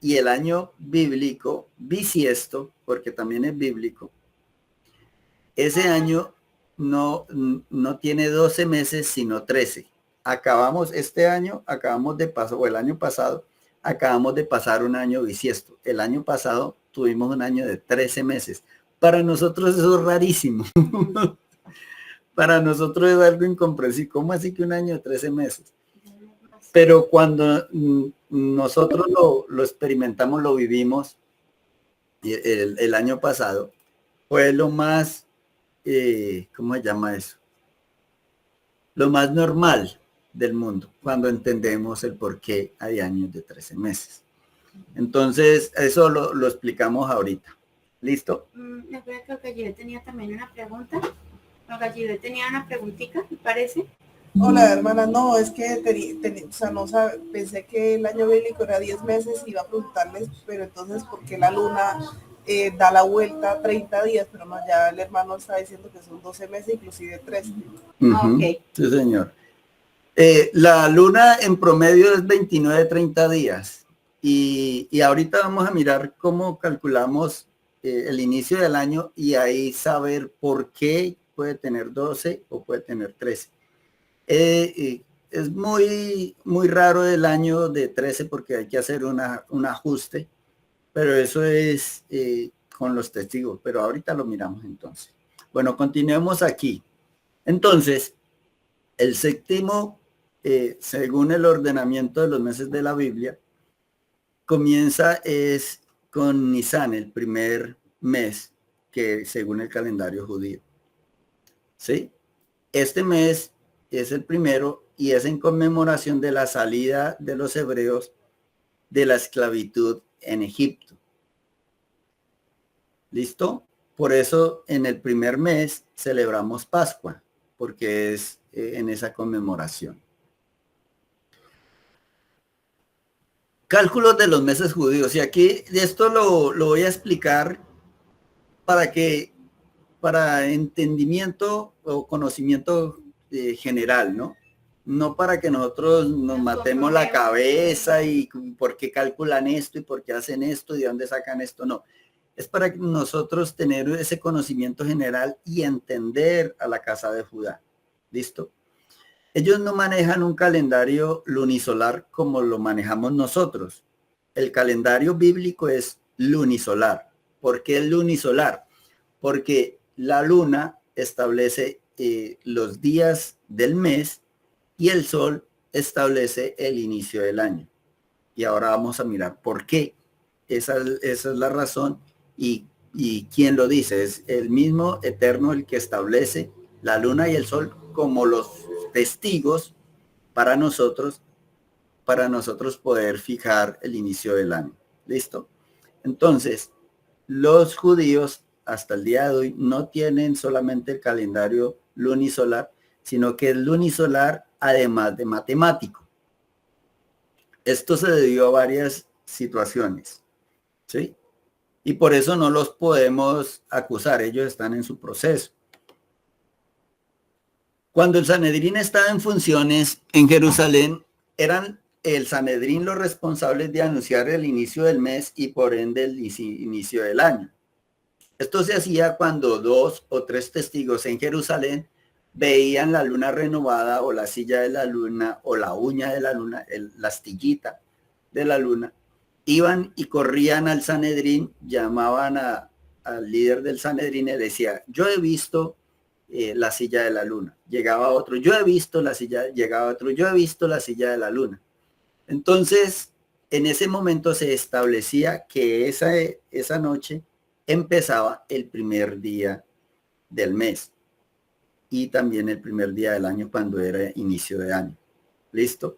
y el año bíblico bisiesto, porque también es bíblico, ese año no tiene 12 meses, sino 13. Este año acabamos de pasar, o el año pasado, acabamos de pasar un año bisiesto. El año pasado tuvimos un año de 13 meses. Para nosotros eso es rarísimo. Para nosotros es algo incomprensible. ¿Cómo así que un año de 13 meses? Pero cuando nosotros lo experimentamos, lo vivimos el año pasado, fue lo más, ¿cómo se llama eso? Lo más normal del mundo, cuando entendemos el por qué hay años de 13 meses. Entonces, eso lo explicamos ahorita. ¿Listo? Me acuerdo que Gallide tenía también una pregunta. Gallide tenía una preguntita, me parece. Hola, hermana. No, es que o sea, no pensé que el año bíblico era 10 meses y iba a preguntarles, pero entonces, ¿por qué la luna da la vuelta 30 días? Pero no, ya el hermano está diciendo que son 12 meses, inclusive 13. Okay. Sí, señor. La luna en promedio es 29-30 días. Y ahorita vamos a mirar cómo calculamos el inicio del año y ahí saber por qué puede tener 12 o puede tener 13. Es muy raro el año de 13 porque hay que hacer un ajuste, pero eso es con los testigos, pero ahorita lo miramos entonces. Bueno, continuemos aquí. Entonces, el séptimo, según el ordenamiento de los meses de la Biblia, comienza es con Nisan, el primer mes, que según el calendario judío. ¿Sí? Este mes es el primero y es en conmemoración de la salida de los hebreos de la esclavitud en Egipto. ¿Listo? Por eso en el primer mes celebramos Pascua, porque es en esa conmemoración. Cálculos de los meses judíos. Y aquí esto lo voy a explicar para entendimiento o conocimiento general, ¿no? No para que nosotros nos matemos la cabeza y por qué calculan esto y por qué hacen esto y de dónde sacan esto, no. Es para nosotros tener ese conocimiento general y entender a la casa de Judá. ¿Listo? Ellos no manejan un calendario lunisolar como lo manejamos nosotros. El calendario bíblico es lunisolar. ¿Por qué lunisolar? Porque la luna establece los días del mes y el sol establece el inicio del año. Y ahora vamos a mirar por qué. Esa es la razón y quién lo dice. Es el mismo Eterno el que establece la luna y el sol como los testigos para nosotros poder fijar el inicio del año. ¿Listo? Entonces, los judíos hasta el día de hoy no tienen solamente el calendario lunisolar, sino que es lunisolar además de matemático. Esto se debió a varias situaciones, ¿sí? Y por eso no los podemos acusar, ellos están en su proceso. Cuando el Sanedrín estaba en funciones en Jerusalén, eran el Sanedrín los responsables de anunciar el inicio del mes y por ende el inicio del año. Esto se hacía cuando 2 o 3 testigos en Jerusalén veían la luna renovada o la silla de la luna o la uña de la luna, la astillita de la luna, iban y corrían al Sanedrín, llamaban al líder del Sanedrín y decía, yo he visto la silla de la luna. Llegaba otro, yo he visto la silla, llegaba otro, yo he visto la silla de la luna. Entonces, en ese momento se establecía que esa noche empezaba el primer día del mes y también el primer día del año cuando era inicio de año. ¿Listo?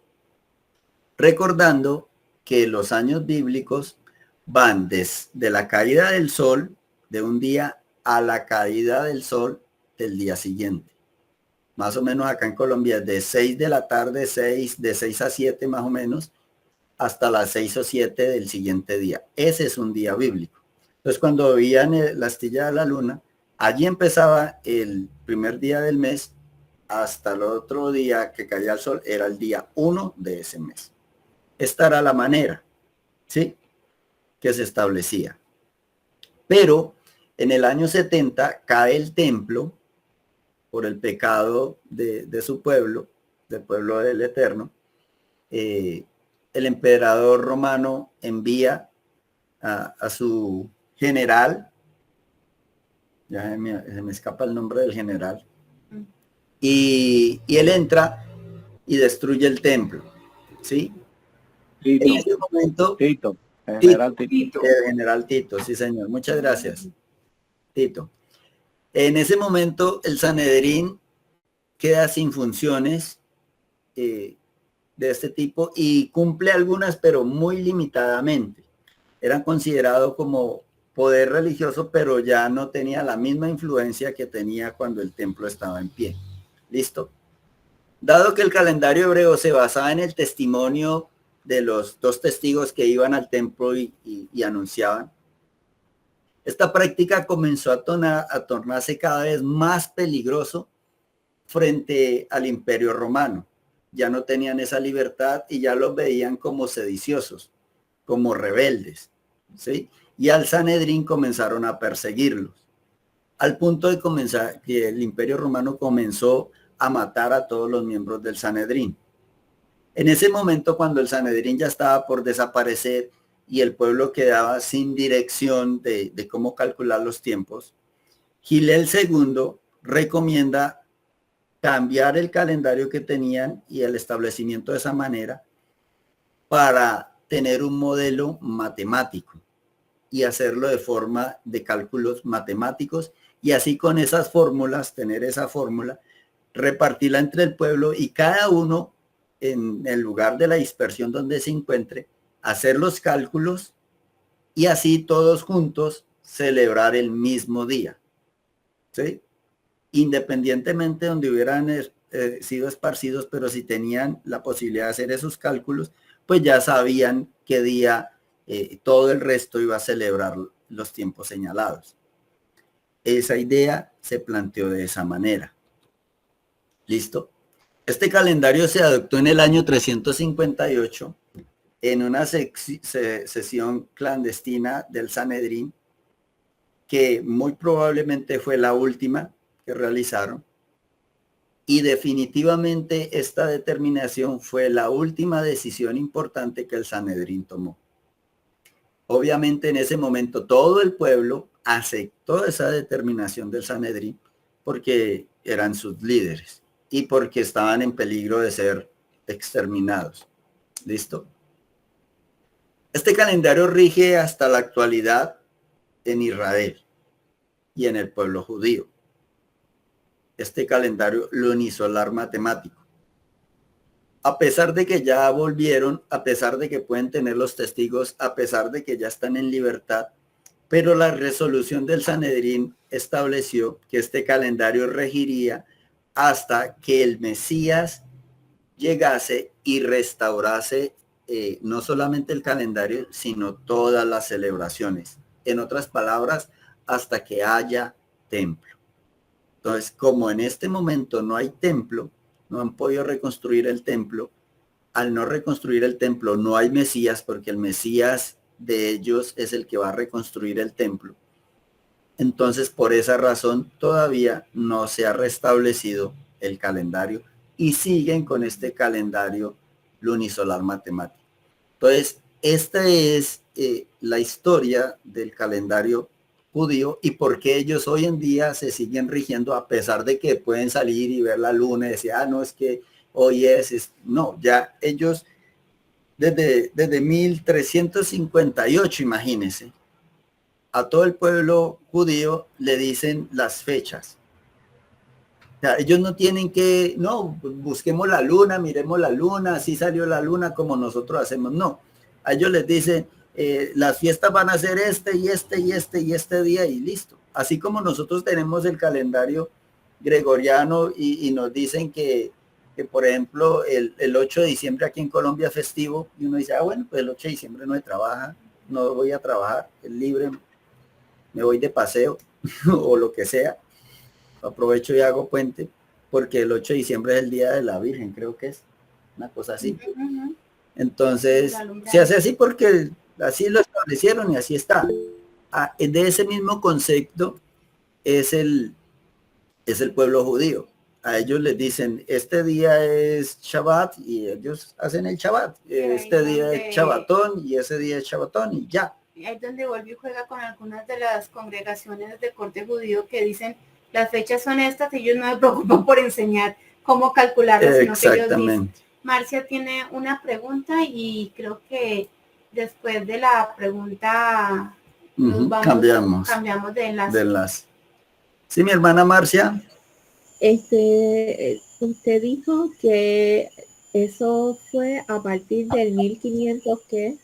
Recordando que los años bíblicos van desde la caída del sol de un día a la caída del sol del día siguiente. Más o menos acá en Colombia de 6 de la tarde, de 6 a 7 más o menos, hasta las 6 o 7 del siguiente día. Ese es un día bíblico. Entonces cuando veían la astilla de la luna, allí empezaba el primer día del mes hasta el otro día que caía el sol, era el día 1 de ese mes. Esta era la manera, ¿sí?, que se establecía. Pero en el año 70 cae el templo por el pecado de su pueblo, del pueblo del Eterno. El emperador romano envía a su general, ya se me escapa el nombre del general, y él entra y destruye el templo, ¿sí? Tito, en ese momento, el general Tito. El general Tito, sí señor, muchas gracias, Tito. En ese momento el Sanedrín queda sin funciones de este tipo y cumple algunas, pero muy limitadamente. Eran considerados como poder religioso, pero ya no tenía la misma influencia que tenía cuando el templo estaba en pie. ¿Listo? Dado que el calendario hebreo se basaba en el testimonio de los 2 testigos que iban al templo y anunciaban, esta práctica comenzó a tornarse cada vez más peligroso frente al Imperio Romano. Ya no tenían esa libertad y ya los veían como sediciosos, como rebeldes, ¿sí? Y al Sanedrín comenzaron a perseguirlos, al punto de que el Imperio Romano comenzó a matar a todos los miembros del Sanedrín. En ese momento, cuando el Sanedrín ya estaba por desaparecer y el pueblo quedaba sin dirección de cómo calcular los tiempos, Gilel II recomienda cambiar el calendario que tenían y el establecimiento de esa manera para tener un modelo matemático y hacerlo de forma de cálculos matemáticos y así con esas fórmulas, tener esa fórmula, repartirla entre el pueblo y cada uno en el lugar de la dispersión donde se encuentre, hacer los cálculos y así todos juntos celebrar el mismo día, ¿sí? Independientemente donde hubieran sido esparcidos, pero si tenían la posibilidad de hacer esos cálculos, pues ya sabían qué día todo el resto iba a celebrar los tiempos señalados. Esa idea se planteó de esa manera. ¿Listo? Este calendario se adoptó en el año 358 en una sesión clandestina del Sanedrín, que muy probablemente fue la última que realizaron. Y definitivamente esta determinación fue la última decisión importante que el Sanedrín tomó. Obviamente en ese momento todo el pueblo aceptó esa determinación del Sanedrín porque eran sus líderes y porque estaban en peligro de ser exterminados. ¿Listo? Este calendario rige hasta la actualidad en Israel y en el pueblo judío. Este calendario lunisolar matemático. A pesar de que ya volvieron, a pesar de que pueden tener los testigos, a pesar de que ya están en libertad, pero la resolución del Sanedrín estableció que este calendario regiría hasta que el Mesías llegase y restaurase no solamente el calendario, sino todas las celebraciones. En otras palabras, hasta que haya templo. Entonces, como en este momento no hay templo, no han podido reconstruir el templo, al no reconstruir el templo, no hay Mesías, porque el Mesías de ellos es el que va a reconstruir el templo. Entonces, por esa razón, todavía no se ha restablecido el calendario y siguen con este calendario lunisolar matemático. Entonces, esta es la historia del calendario judío y por qué ellos hoy en día se siguen rigiendo, a pesar de que pueden salir y ver la luna y decir, no, es que hoy no, ya ellos desde 1358, imagínense, a todo el pueblo judío le dicen las fechas. O sea, ellos no tienen que, no, busquemos la luna, miremos la luna, así salió la luna como nosotros hacemos. No, a ellos les dicen, las fiestas van a ser este y este y este y este día y listo. Así como nosotros tenemos el calendario gregoriano y nos dicen que por ejemplo, el 8 de diciembre aquí en Colombia es festivo y uno dice, bueno, pues el 8 de diciembre no se trabaja, no voy a trabajar, es libre, me voy de paseo o lo que sea, aprovecho y hago puente, porque el 8 de diciembre es el Día de la Virgen, creo que es una cosa así. Entonces, se hace así porque así lo establecieron y así está. De ese mismo concepto es el pueblo judío. A ellos les dicen, este día es Shabbat y ellos hacen el Shabbat. Este día es Shabbatón y ese día es Shabbatón y ya. Ahí donde vuelve y juega con algunas de las congregaciones de corte judío que dicen, las fechas son estas y ellos no se preocupan por enseñar cómo calcularlas, sino que ellos dicen. Marcia tiene una pregunta y creo que después de la pregunta cambiamos de enlace. Sí, mi hermana Marcia. Usted dijo que eso fue a partir del 1500, ¿qué?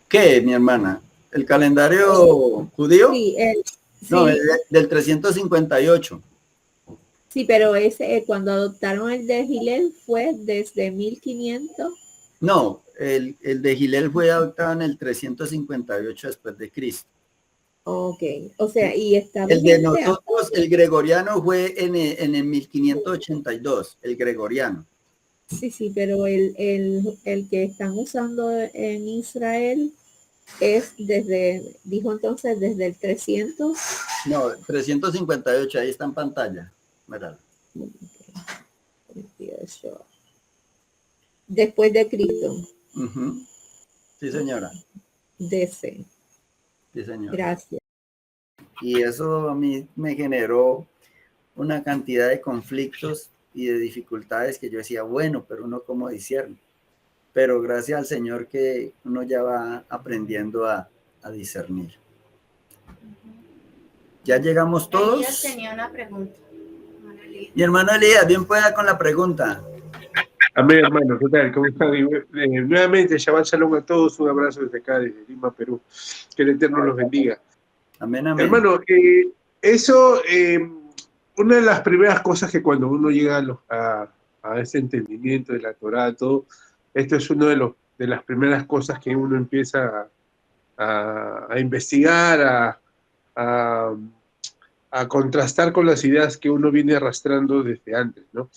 ¿Qué, mi hermana? ¿El calendario judío? Sí, no, del 358. Sí, pero cuando adoptaron el de Gilel fue desde 1500. No, el de Gilel fue adoptado en el 358 después de Cristo. Ok, o sea, y está el de nosotros, el gregoriano fue en el 1582, el gregoriano. Sí, pero el que están usando en Israel es dijo entonces desde el 300. No, 358, ahí está en pantalla. Míralo. Después de Cristo. Sí, señora. DC. Sí, señora. Gracias. Y eso a mí me generó una cantidad de conflictos y de dificultades que yo decía, bueno, pero uno cómo discierne. Pero gracias al Señor que uno ya va aprendiendo a discernir. ¿Ya llegamos todos? Elías tenía una pregunta. Mi hermano Elías, bien pueda con la pregunta. Amén, hermano, ¿qué tal? ¿Cómo están? Nuevamente, Shabbat Shalom a todos, un abrazo desde acá, desde Lima, Perú. Que el Eterno los bendiga. Amén, amén. Hermano, una de las primeras cosas que cuando uno llega a ese entendimiento de la Torá, todo, esto es una de las primeras cosas que uno empieza a investigar, a contrastar con las ideas que uno viene arrastrando desde antes, ¿no?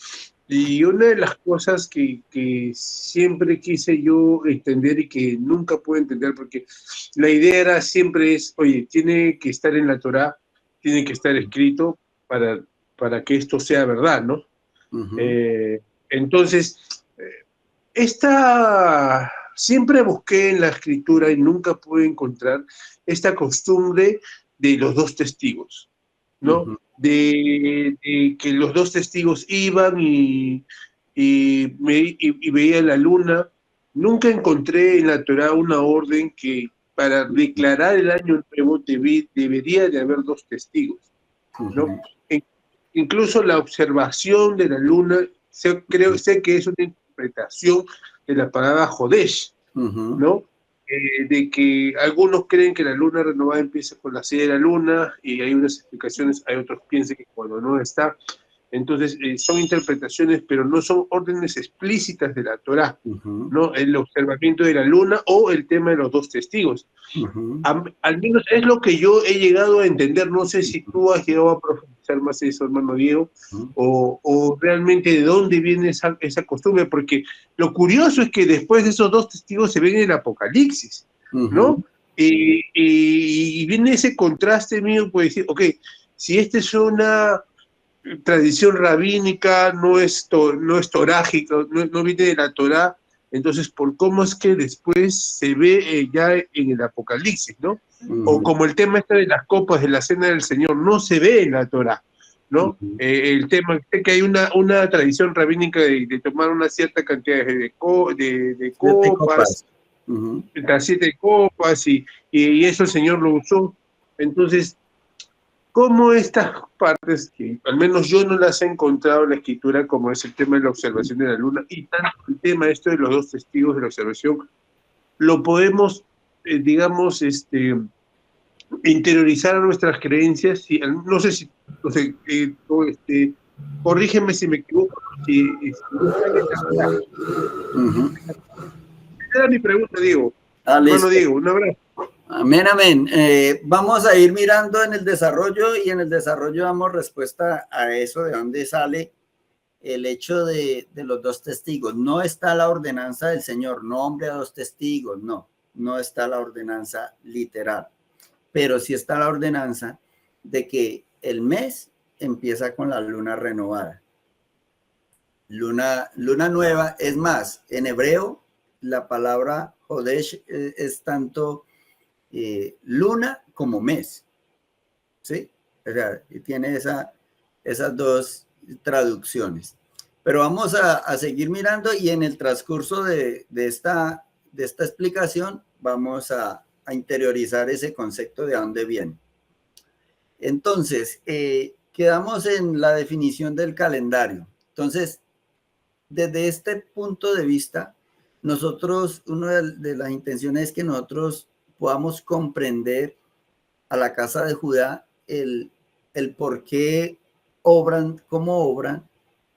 Y una de las cosas que siempre quise yo entender y que nunca pude entender, porque la idea siempre es, oye, tiene que estar en la Torá, tiene que estar escrito para que esto sea verdad, ¿no? Entonces, siempre busqué en la escritura y nunca pude encontrar esta costumbre de los dos testigos, ¿no? De que los dos testigos iban y veían la luna. Nunca encontré en la Torá una orden que para declarar el año nuevo debería de haber dos testigos, ¿no? Incluso la observación de la luna, sé que es una interpretación de la palabra Jodesh, ¿no? De que algunos creen que la luna renovada empieza con la salida de la luna, y hay unas explicaciones, hay otros piensan que cuando no está. Entonces, son interpretaciones, pero no son órdenes explícitas de la Torá, ¿no? El observamiento de la luna o el tema de los dos testigos. Al menos es lo que yo he llegado a entender. No sé si tú has llegado a profundizar más eso, hermano Diego, o realmente de dónde viene esa costumbre, porque lo curioso es que después de esos dos testigos se ven en el Apocalipsis, ¿no? Y viene ese contraste mío, puede decir, ok, si esta es una tradición rabínica, no es torágica, no viene de la Torá, entonces, ¿por cómo es que después se ve ya en el Apocalipsis, ¿no? O como el tema este de las copas de la Cena del Señor, no se ve en la Torá, ¿no? El tema es que hay una tradición rabínica de tomar una cierta cantidad de copas, las 7 copas, y eso el Señor lo usó. Entonces, ¿cómo estas partes, que al menos yo no las he encontrado en la escritura, como es el tema de la observación de la luna, y tanto el tema esto de los dos testigos de la observación, lo podemos, digamos, interiorizar a nuestras creencias? Y, no sé si, corrígeme si me equivoco, esa era mi pregunta, Diego. Hermano Diego, un abrazo. Amén, amén. Vamos a ir mirando en el desarrollo, y en el desarrollo damos respuesta a eso, de dónde sale el hecho de los dos testigos. No está la ordenanza del Señor, nombre a dos testigos, no está la ordenanza literal, pero sí está la ordenanza de que el mes empieza con la luna renovada. Luna nueva. Es más, en hebreo la palabra Hodesh es tanto luna como mes, ¿sí? O sea, tiene esas dos traducciones. Pero vamos a seguir mirando, y en el transcurso de esta explicación vamos a interiorizar ese concepto de dónde viene. Entonces, quedamos en la definición del calendario. Entonces, desde este punto de vista, nosotros, una de las intenciones es que nosotros podamos comprender a la casa de Judá el por qué obran, cómo obran,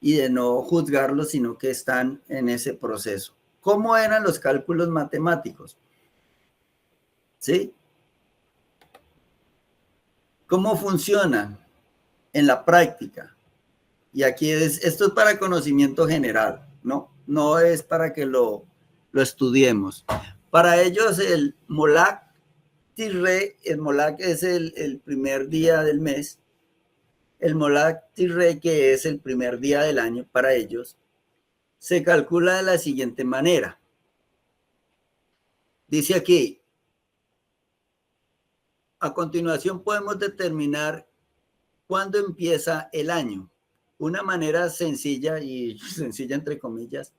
y de no juzgarlos, sino que están en ese proceso. ¿Cómo eran los cálculos matemáticos? ¿Sí? ¿Cómo funcionan en la práctica? Y aquí esto es para conocimiento general, ¿no? No es para que lo estudiemos. Para ellos el Molak Tirre, el Molak es el primer día del mes, el Molak Tirre, que es el primer día del año para ellos, se calcula de la siguiente manera. Dice aquí, a continuación podemos determinar cuándo empieza el año. Una manera sencilla, y sencilla entre comillas,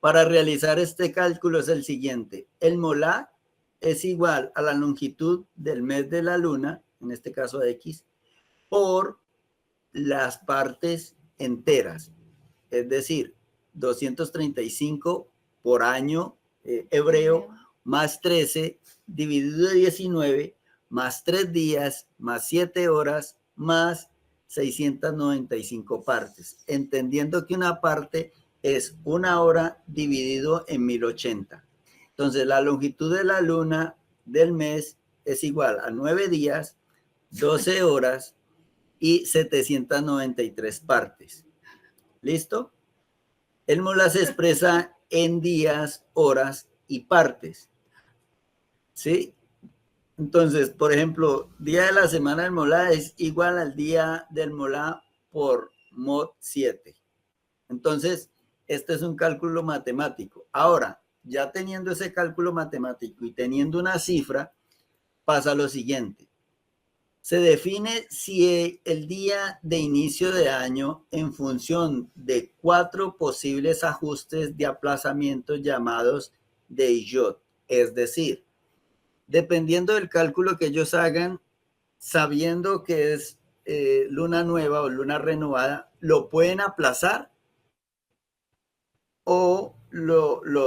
para realizar este cálculo es el siguiente. El Molak es igual a la longitud del mes de la luna, en este caso X, por las partes enteras. Es decir, 235 por año hebreo, más 13, dividido de 19, más 3 días, más 7 horas, más 695 partes. Entendiendo que una parte es una hora dividido en 1080. Entonces, la longitud de la luna del mes es igual a 9 días, 12 horas y 793 partes. ¿Listo? El Molak se expresa en días, horas y partes. ¿Sí? Entonces, por ejemplo, día de la semana del Molak es igual al día del Molak por mod 7. Entonces, este es un cálculo matemático. Ahora, ya teniendo ese cálculo matemático y teniendo una cifra, pasa lo siguiente. Se define si el día de inicio de año en función de 4 posibles ajustes de aplazamiento llamados Deiyot. Es decir, dependiendo del cálculo que ellos hagan, sabiendo que es luna nueva o luna renovada, lo pueden aplazar o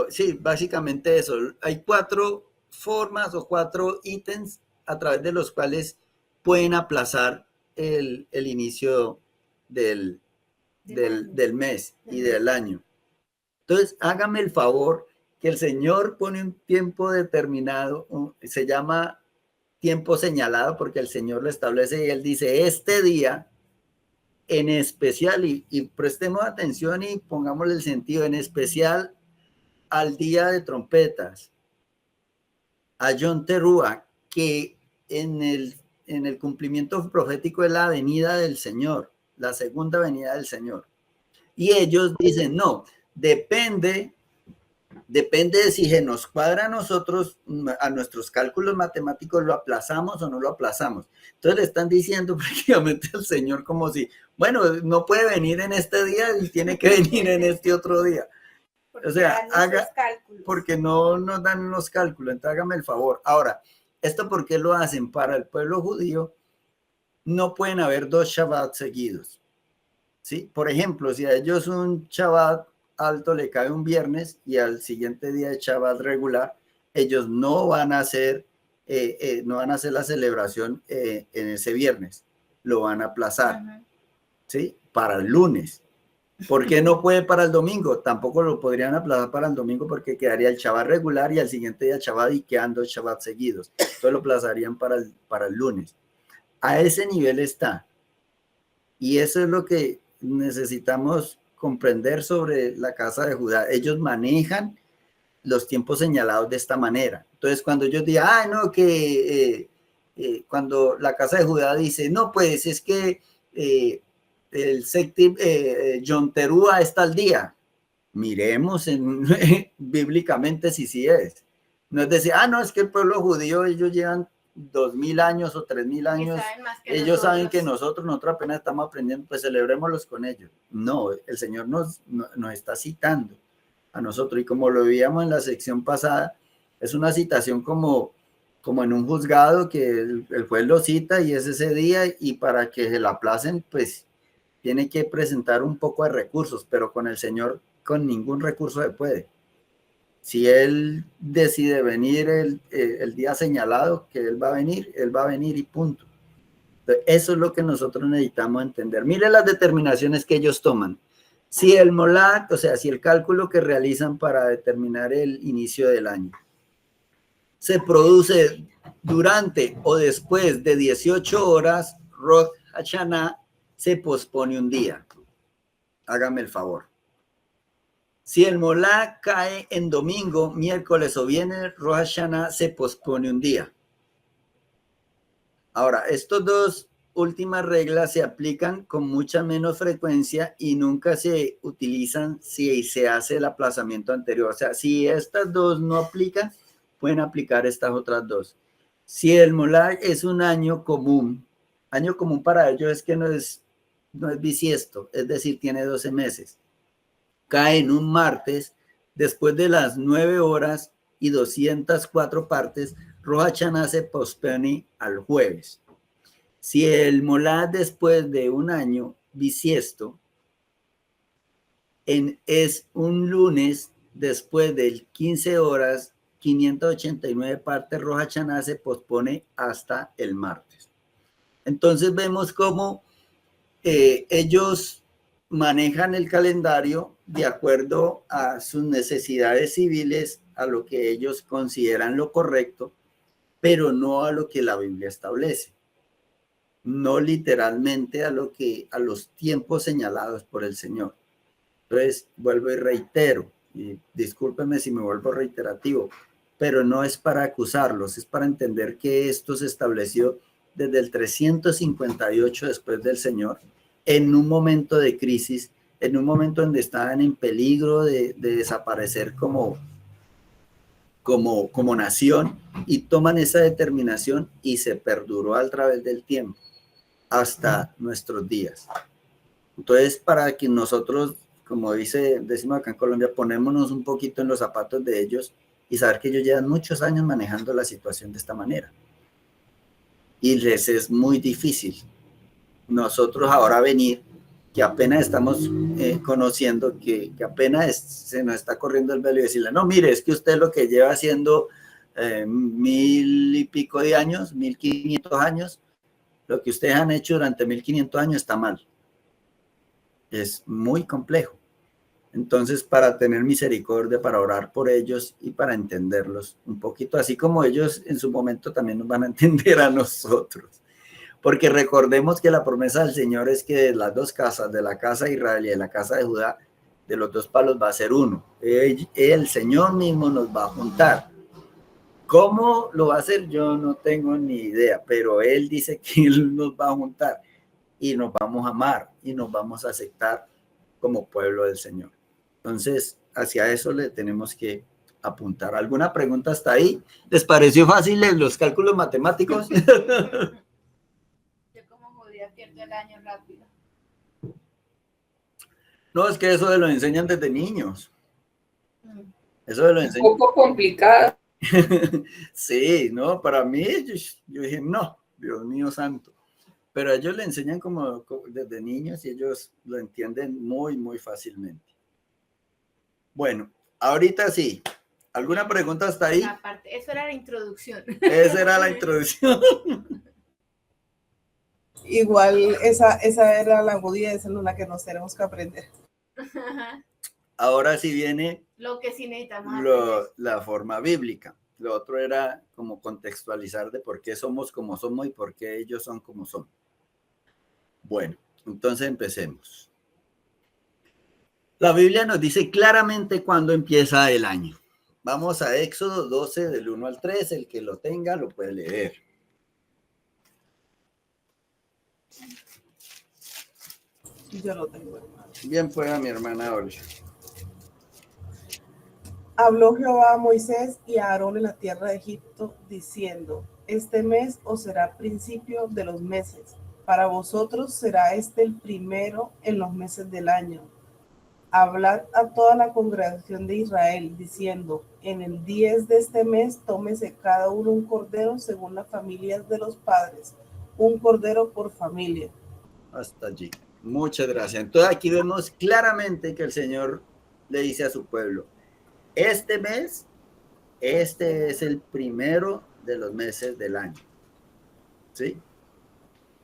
sí, básicamente eso. Hay 4 formas o 4 ítems a través de los cuales pueden aplazar el inicio del del mes y del año. Entonces, hágame el favor que el Señor pone un tiempo determinado, se llama tiempo señalado porque el Señor lo establece y Él dice, este día en especial, y prestemos atención y pongámosle el sentido, en especial al día de trompetas, a Yom Teruah, que en el cumplimiento profético es la venida del Señor, la segunda venida del Señor. Y ellos dicen, no, depende de si se nos cuadra a nosotros, a nuestros cálculos matemáticos, lo aplazamos o no lo aplazamos. Entonces le están diciendo prácticamente al Señor como si, bueno, no puede venir en este día y tiene que venir en este otro día. O sea, porque no nos dan unos cálculos, entonces hágame el favor. Ahora, ¿esto por qué lo hacen? Para el pueblo judío no pueden haber 2 Shabbat seguidos, ¿sí? Por ejemplo, si a ellos un Shabbat alto le cae un viernes y al siguiente día de Shabbat regular, ellos no van a hacer la celebración en ese viernes, lo van a aplazar, ¿sí? Para el lunes. ¿Por qué no puede para el domingo? Tampoco lo podrían aplazar para el domingo porque quedaría el Shabbat regular y al siguiente día Shabbat y quedan 2 Shabbat seguidos. Entonces lo aplazarían para el lunes. A ese nivel está. Y eso es lo que necesitamos comprender sobre la casa de Judá. Ellos manejan los tiempos señalados de esta manera. Entonces, cuando ellos digan, no, que cuando la casa de Judá dice, no, pues es que el séptimo Yom Teruah está al día. Miremos bíblicamente si sí es. No es decir, no, es que el pueblo judío, ellos llevan 2000 años o 3000 años, ellos saben que nosotros apenas estamos aprendiendo, pues celebrémoslos con ellos. No, el Señor nos está citando a nosotros, y como lo veíamos en la sección pasada, es una citación como en un juzgado que el juez lo cita y es ese día, y para que se la aplacen, pues tiene que presentar un poco de recursos, pero con el Señor con ningún recurso se puede. Si Él decide venir el día señalado que Él va a venir y punto. Entonces, eso es lo que nosotros necesitamos entender. Mire las determinaciones que ellos toman. Si el molad, o sea, si el cálculo que realizan para determinar el inicio del año se produce durante o después de 18 horas, Rosh Hashanah se pospone un día. Hágame el favor. Si el molá cae en domingo, miércoles o viernes, Rosh Hashanah se pospone un día. Ahora, estas 2 últimas reglas se aplican con mucha menos frecuencia y nunca se utilizan si se hace el aplazamiento anterior. O sea, si estas 2 no aplican, pueden aplicar estas otras 2. Si el molá es un año común para ellos es que no es bisiesto, es decir, tiene 12 meses. Cae en un martes, después de las 9 horas y 204 partes, Rosh Hashanah se pospone al jueves. Si el molad después de un año bisiesto es un lunes, después del 15 horas, 589 partes, Rosh Hashanah se pospone hasta el martes. Entonces vemos cómo ellos manejan el calendario de acuerdo a sus necesidades civiles, a lo que ellos consideran lo correcto, pero no a lo que la Biblia establece, no literalmente a los tiempos señalados por el Señor. Entonces, vuelvo y reitero, y discúlpeme si me vuelvo reiterativo, pero no es para acusarlos, es para entender que esto se estableció desde el 358 después del Señor, en un momento de crisis, en un momento donde estaban en peligro de desaparecer como nación, y toman esa determinación y se perduró a través del tiempo hasta nuestros días. Entonces, para que nosotros, como decimos acá en Colombia, ponémonos un poquito en los zapatos de ellos y saber que ellos llevan muchos años manejando la situación de esta manera. Y les es muy difícil. Nosotros ahora venir, que apenas estamos conociendo, que apenas se nos está corriendo el velo y decirle, no, mire, es que usted lo que lleva haciendo 1000 y pico de años, 1500 años, lo que ustedes han hecho durante 1500 años está mal. es muy complejo. Entonces, para tener misericordia, para orar por ellos y para entenderlos un poquito, así como ellos en su momento también nos van a entender a nosotros. Porque recordemos que la promesa del Señor es que de las dos casas, de la casa de Israel y de la casa de Judá, de los dos palos va a ser uno. El Señor mismo nos va a juntar. ¿Cómo lo va a hacer? Yo no tengo ni idea, pero Él dice que Él nos va a juntar y nos vamos a amar y nos vamos a aceptar como pueblo del Señor. Entonces, hacia eso le tenemos que apuntar. ¿Alguna pregunta hasta ahí? ¿Les pareció fácil los cálculos matemáticos? Yo como judía pierdo el año rápido. No, es que eso de lo enseñan desde niños. Eso de lo enseñan. Un poco complicado. Sí, no, para mí, yo dije, no, Dios mío santo. Pero ellos le enseñan como desde niños y ellos lo entienden muy, muy fácilmente. Bueno, ahorita sí. ¿Alguna pregunta hasta ahí? Aparte, eso era la introducción. Esa era la introducción. Igual esa era la judía, esa es la que nos tenemos que aprender. Ahora sí viene lo que sí necesitamos la forma bíblica. Lo otro era como contextualizar de por qué somos como somos y por qué ellos son como son. Bueno, entonces empecemos. La Biblia nos dice claramente cuándo empieza el año. Vamos a Éxodo 12, del 1 al 3. El que lo tenga lo puede leer. Yo lo tengo. Bien pueda mi hermana Olga. Habló Jehová a Moisés y a Aarón en la tierra de Egipto, diciendo: este mes os será principio de los meses. Para vosotros será este el primero en los meses del año. Hablad a toda la congregación de Israel, diciendo: en el 10 de este mes tómese cada uno un cordero según las familias de los padres, un cordero por familia. Hasta allí. Muchas gracias. Entonces aquí vemos claramente que el Señor le dice a su pueblo: este mes, este es el primero de los meses del año. ¿Sí?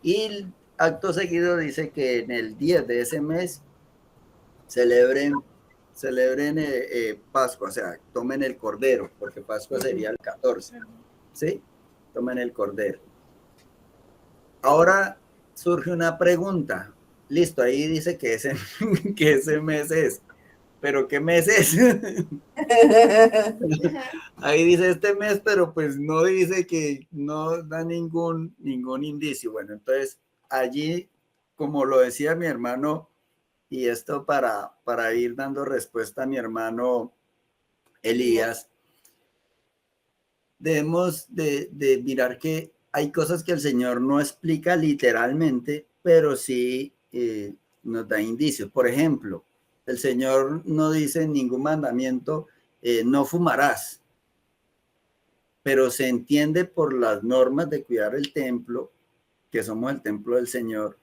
Y acto seguido dice que en el 10 de ese mes celebren Pascua, o sea, tomen el cordero, porque Pascua sería el 14. ¿Sí? Tomen el cordero. Ahora surge una pregunta. Listo, ahí dice que ese mes es. ¿Pero qué mes es? Ahí dice este mes, pero pues no dice, que no da ningún indicio. Bueno, entonces allí, como lo decía mi hermano, y esto para ir dando respuesta a mi hermano Elías, debemos de mirar que hay cosas que el Señor no explica literalmente, pero sí nos da indicios. Por ejemplo, el Señor no dice en ningún mandamiento, no fumarás, pero se entiende por las normas de cuidar el templo, que somos el templo del Señor,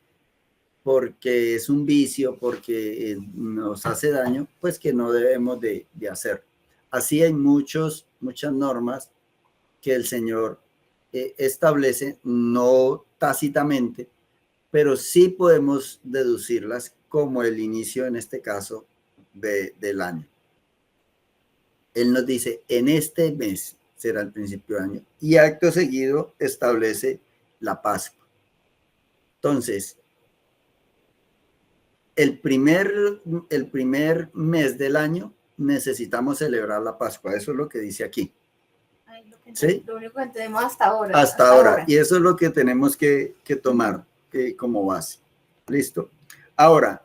porque es un vicio, porque nos hace daño, pues que no debemos de hacer. Así hay muchas normas que el Señor establece, no tácitamente, pero sí podemos deducirlas como el inicio, en este caso, del año. Él nos dice, en este mes será el principio de año, y acto seguido establece la Pascua. Entonces, el primer mes del año necesitamos celebrar la Pascua. Eso es lo que dice aquí. ¿Sí? Lo único que entendemos hasta ahora. Hasta ahora. Y eso es lo que tenemos que tomar como base. ¿Listo? Ahora,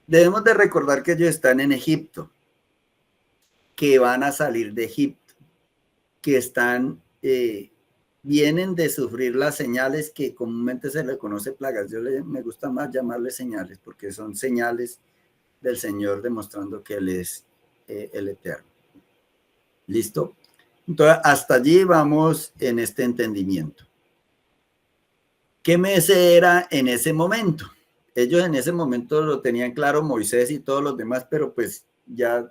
debemos de recordar que ellos están en Egipto, que van a salir de Egipto, que vienen de sufrir las señales que comúnmente se le conoce plagas. Me gusta más llamarles señales, porque son señales del Señor demostrando que Él es el Eterno. ¿Listo? Entonces, hasta allí vamos en este entendimiento. ¿Qué mes era en ese momento? Ellos en ese momento lo tenían claro, Moisés y todos los demás, pero pues ya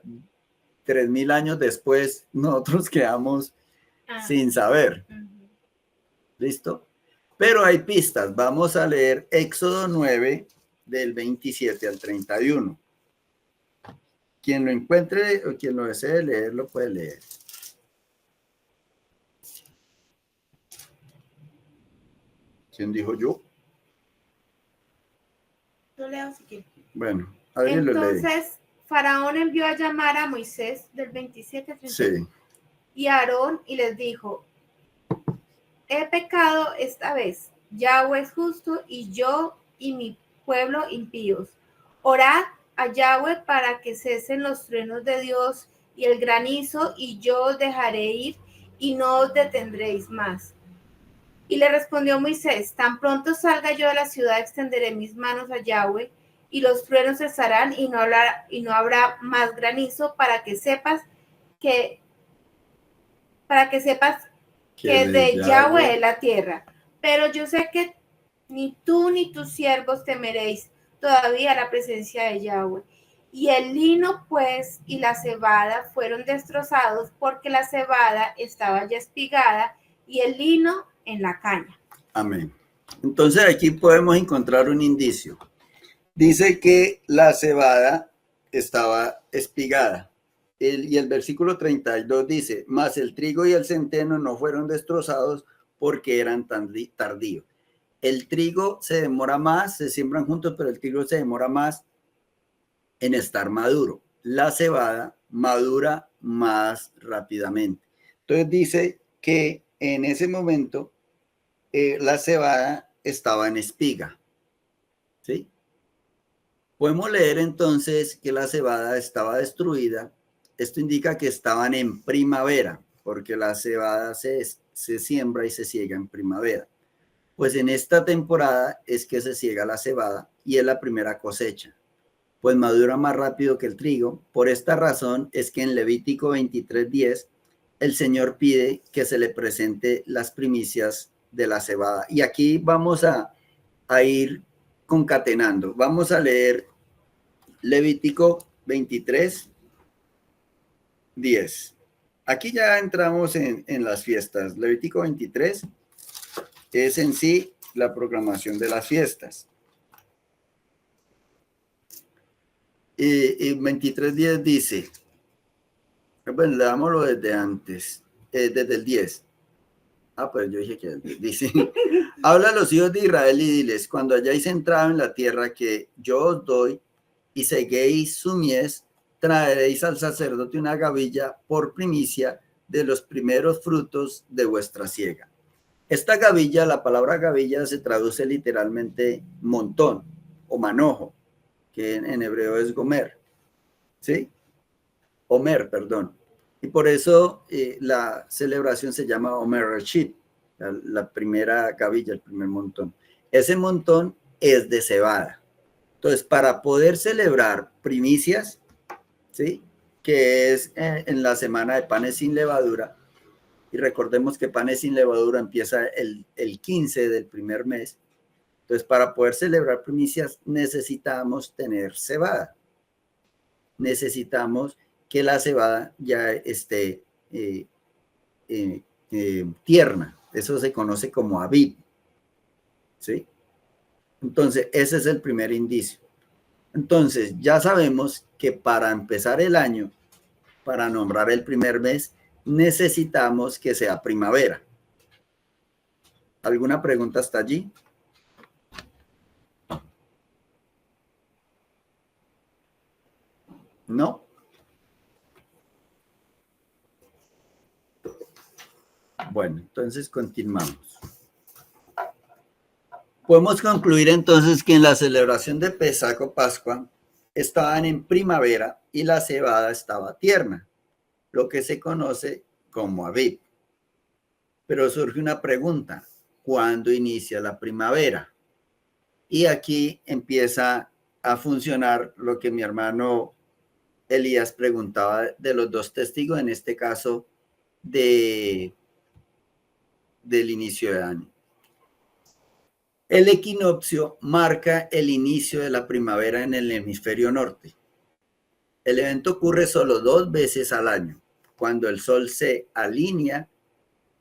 3000 años después nosotros quedamos sin saber. ¿Listo? Pero hay pistas. Vamos a leer Éxodo 9, del 27 al 31. Quien lo encuentre o quien lo desee leer, lo puede leer. ¿Quién dijo yo? Yo leo si quieres. Bueno, alguien lo lee. Entonces, Faraón envió a llamar a Moisés del 27 al 31 Sí. y a Aarón y les dijo: he pecado esta vez. Yahweh es justo y yo y mi pueblo impíos. Orad a Yahweh para que cesen los truenos de Dios y el granizo, y yo os dejaré ir y no os detendréis más. Y le respondió Moisés: tan pronto salga yo de la ciudad, extenderé mis manos a Yahweh, y los truenos cesarán y no habrá más granizo, para que sepas que de Yahweh es la tierra. Pero yo sé que ni tú ni tus siervos temeréis todavía la presencia de Yahweh. Y el lino, pues, y la cebada fueron destrozados, porque la cebada estaba ya espigada y el lino en la caña. Amén. Entonces aquí podemos encontrar un indicio. Dice que la cebada estaba espigada. Y el versículo 32 dice: mas el trigo y el centeno no fueron destrozados porque eran tan tardíos. El trigo se demora más, se siembran juntos, pero el trigo se demora más en estar maduro. La cebada madura más rápidamente. Entonces dice que en ese momento la cebada estaba en espiga. ¿Sí? Podemos leer entonces que la cebada estaba destruida. Esto indica que estaban en primavera, porque la cebada se siembra y se siega en primavera. Pues en esta temporada es que se siega la cebada y es la primera cosecha, pues madura más rápido que el trigo. Por esta razón es que en Levítico 23:10 el Señor pide que se le presente las primicias de la cebada. Y aquí vamos a ir concatenando. Vamos a leer Levítico 23:10. Aquí ya entramos en las fiestas. Levítico 23 es en sí la proclamación de las fiestas. Y 23:10 dice, bueno, leámoslo desde antes, desde el 10. Pues yo dije que dice, habla a los hijos de Israel y diles: cuando hayáis entrado en la tierra que yo os doy y seguéis su mies, traeréis al sacerdote una gavilla por primicia de los primeros frutos de vuestra siega. Esta gavilla, la palabra gavilla se traduce literalmente montón o manojo, que en hebreo es gomer, ¿sí? Omer, perdón. Y por eso la celebración se llama Omer Reshit, la primera gavilla, el primer montón. Ese montón es de cebada. Entonces, para poder celebrar primicias, ¿sí?, que es en la semana de panes sin levadura, y recordemos que panes sin levadura empieza el 15 del primer mes. Entonces, para poder celebrar primicias necesitamos tener cebada. Necesitamos que la cebada ya esté tierna. Eso se conoce como aviv, ¿sí? Entonces, ese es el primer indicio. Entonces, ya sabemos que para empezar el año, para nombrar el primer mes, necesitamos que sea primavera. ¿Alguna pregunta hasta allí? ¿No? Bueno, entonces continuamos. Podemos concluir entonces que en la celebración de Pesaj o Pascua estaban en primavera y la cebada estaba tierna, lo que se conoce como aviv. Pero surge una pregunta: ¿cuándo inicia la primavera? Y aquí empieza a funcionar lo que mi hermano Elías preguntaba de los dos testigos, en este caso del inicio de año. El equinoccio marca el inicio de la primavera en el hemisferio norte. El evento ocurre solo 2 veces al año, cuando el sol se alinea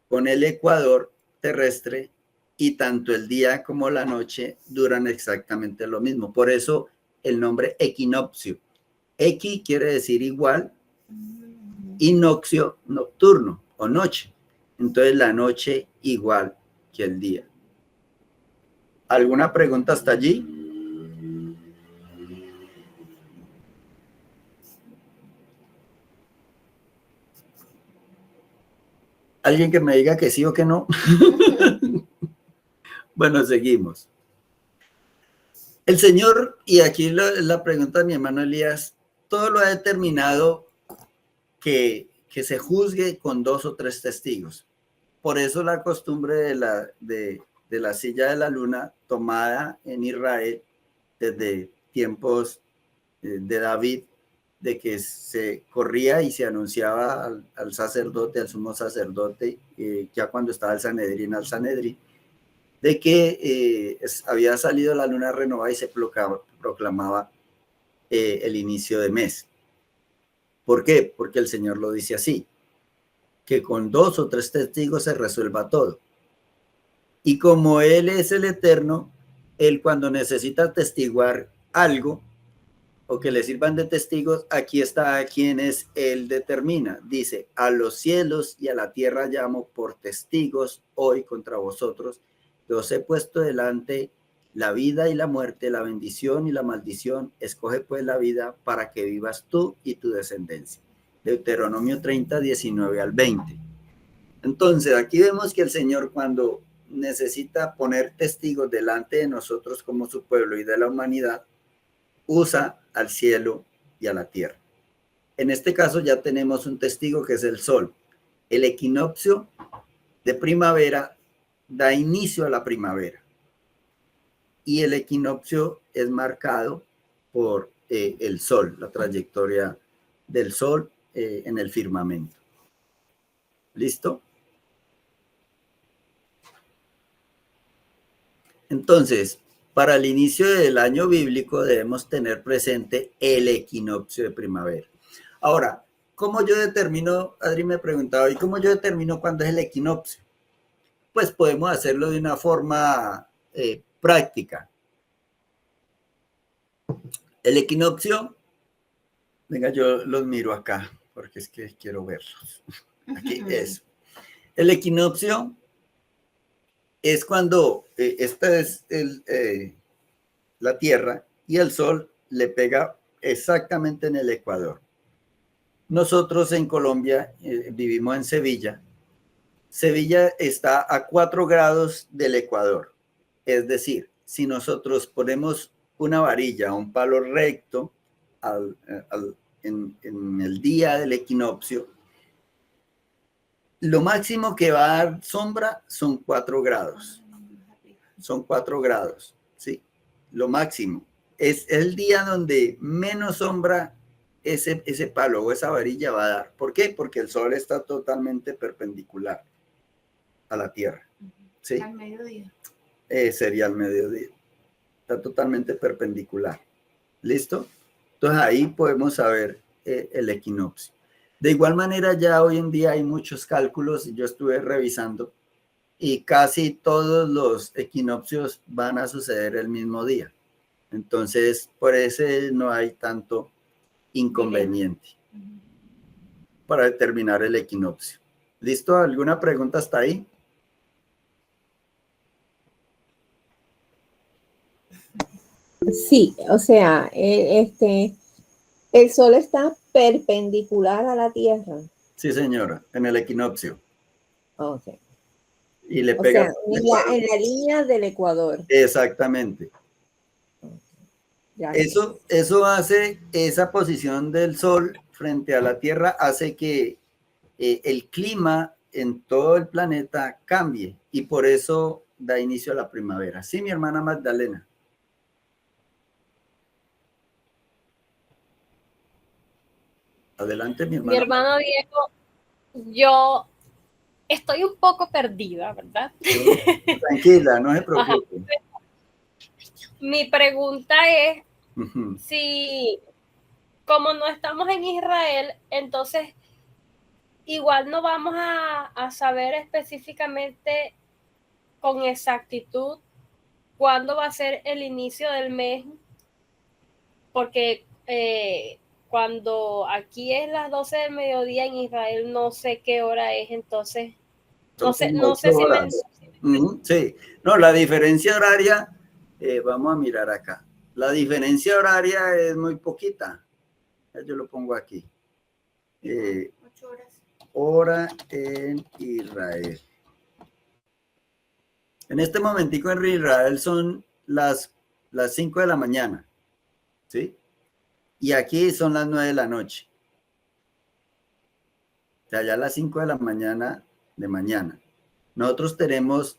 con el ecuador terrestre y tanto el día como la noche duran exactamente lo mismo. Por eso el nombre equinoccio. Equi quiere decir igual, y noccio, nocturno o noche. Entonces la noche igual que el día. ¿Alguna pregunta hasta allí? ¿Alguien que me diga que sí o que no? Bueno, seguimos. El Señor, y aquí la pregunta de mi hermano Elías, todo lo ha determinado que se juzgue con 2 o 3 testigos. Por eso la costumbre de la silla de la luna tomada en Israel desde tiempos de David, de que se corría y se anunciaba al sacerdote, al sumo sacerdote, ya cuando estaba el Sanedrín, de que había salido la luna renovada y se proclamaba el inicio de mes. ¿Por qué? Porque el Señor lo dice así, que con 2 o 3 testigos se resuelva todo. Y como Él es el Eterno, Él cuando necesita testiguar algo o que le sirvan de testigos, aquí está a quienes Él determina. Dice, a los cielos y a la tierra llamo por testigos hoy contra vosotros, que os he puesto delante la vida y la muerte, la bendición y la maldición. Escoge pues la vida para que vivas tú y tu descendencia. Deuteronomio 30, 19 al 20. Entonces, aquí vemos que el Señor, cuando necesita poner testigos delante de nosotros como su pueblo y de la humanidad, usa al cielo y a la tierra. En este caso ya tenemos un testigo que es el sol. El equinoccio de primavera da inicio a la primavera. Y el equinoccio es marcado por el sol, la trayectoria del sol en el firmamento. ¿Listo? Entonces, para el inicio del año bíblico debemos tener presente el equinoccio de primavera. Ahora, ¿cómo yo determino? Adri me preguntaba, ¿y cómo yo determino cuándo es el equinoccio? Pues podemos hacerlo de una forma práctica. El equinoccio, venga, yo los miro acá, porque es que quiero verlos. Aquí, eso. El equinoccio es cuando esta es la Tierra y el Sol le pega exactamente en el Ecuador. Nosotros en Colombia vivimos en Sevilla. Sevilla está a 4 grados del Ecuador. Es decir, si nosotros ponemos una varilla, un palo recto en el día del equinoccio, lo máximo que va a dar sombra son 4 grados. Son 4 grados, ¿sí? Lo máximo. Es el día donde menos sombra ese palo o esa varilla va a dar. ¿Por qué? Porque el sol está totalmente perpendicular a la Tierra. ¿Sí? Al mediodía. Sería al mediodía. Está totalmente perpendicular. ¿Listo? Entonces ahí podemos saber el equinoccio. De igual manera, ya hoy en día hay muchos cálculos, yo estuve revisando, y casi todos los equinoccios van a suceder el mismo día. Entonces, por eso no hay tanto inconveniente para determinar el equinoccio. ¿Listo? ¿Alguna pregunta hasta ahí? Sí, o sea, el sol está perpendicular a la Tierra. Sí, señora, en el equinoccio. Okay. Y le pega. O sea, en la línea del Ecuador. Exactamente. Okay. Eso hace, esa posición del sol frente a la Tierra hace que el clima en todo el planeta cambie y por eso da inicio a la primavera. Sí, mi hermana Magdalena. Adelante, mi hermana. Mi hermano Diego, yo estoy un poco perdida, ¿verdad? Tranquila, no se preocupe. Mi pregunta es, si como no estamos en Israel, entonces igual no vamos a saber específicamente con exactitud cuándo va a ser el inicio del mes, porque cuando aquí es las 12 del mediodía, en Israel no sé qué hora es, entonces no sé si me... Sí, no, la diferencia horaria, vamos a mirar acá. La diferencia horaria es muy poquita. Yo lo pongo aquí. 8 horas. Hora en Israel. En este momentico en Israel son las 5 de la mañana, ¿sí? Y aquí son las 9 de la noche. O sea, ya las 5 de la mañana de mañana. Nosotros tenemos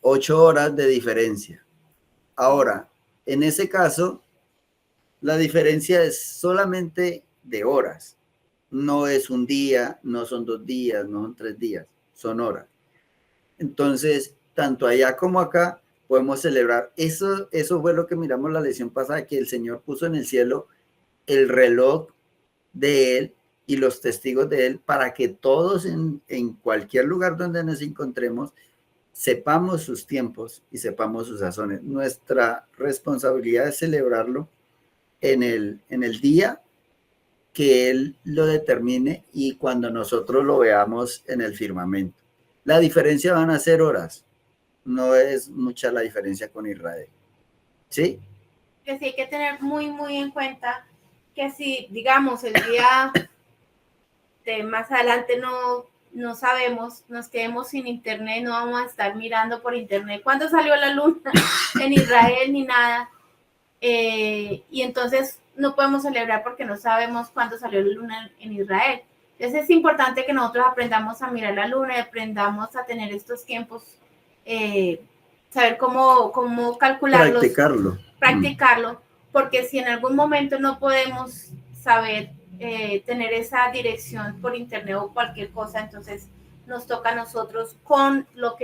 8 horas de diferencia. Ahora, en ese caso, la diferencia es solamente de horas. No es un día, no son 2 días, no son 3 días, son horas. Entonces, tanto allá como acá podemos celebrar. Eso fue lo que miramos la lección pasada, que el Señor puso en el cielo el reloj de Él y los testigos de Él para que todos en cualquier lugar donde nos encontremos sepamos sus tiempos y sepamos sus sazones. Nuestra responsabilidad es celebrarlo en el día que Él lo determine y cuando nosotros lo veamos en el firmamento. La diferencia van a ser horas. No es mucha la diferencia con Israel. ¿Sí? Que sí hay que tener muy, muy en cuenta que si, digamos, el día de más adelante no sabemos, nos quedemos sin internet, no vamos a estar mirando por internet cuándo salió la luna en Israel ni nada. Y entonces no podemos celebrar porque no sabemos cuándo salió la luna en Israel. Entonces es importante que nosotros aprendamos a mirar la luna y aprendamos a tener estos tiempos, saber cómo calcularlos. Practicarlo, porque si en algún momento no podemos saber tener esa dirección por internet o cualquier cosa, entonces nos toca a nosotros con los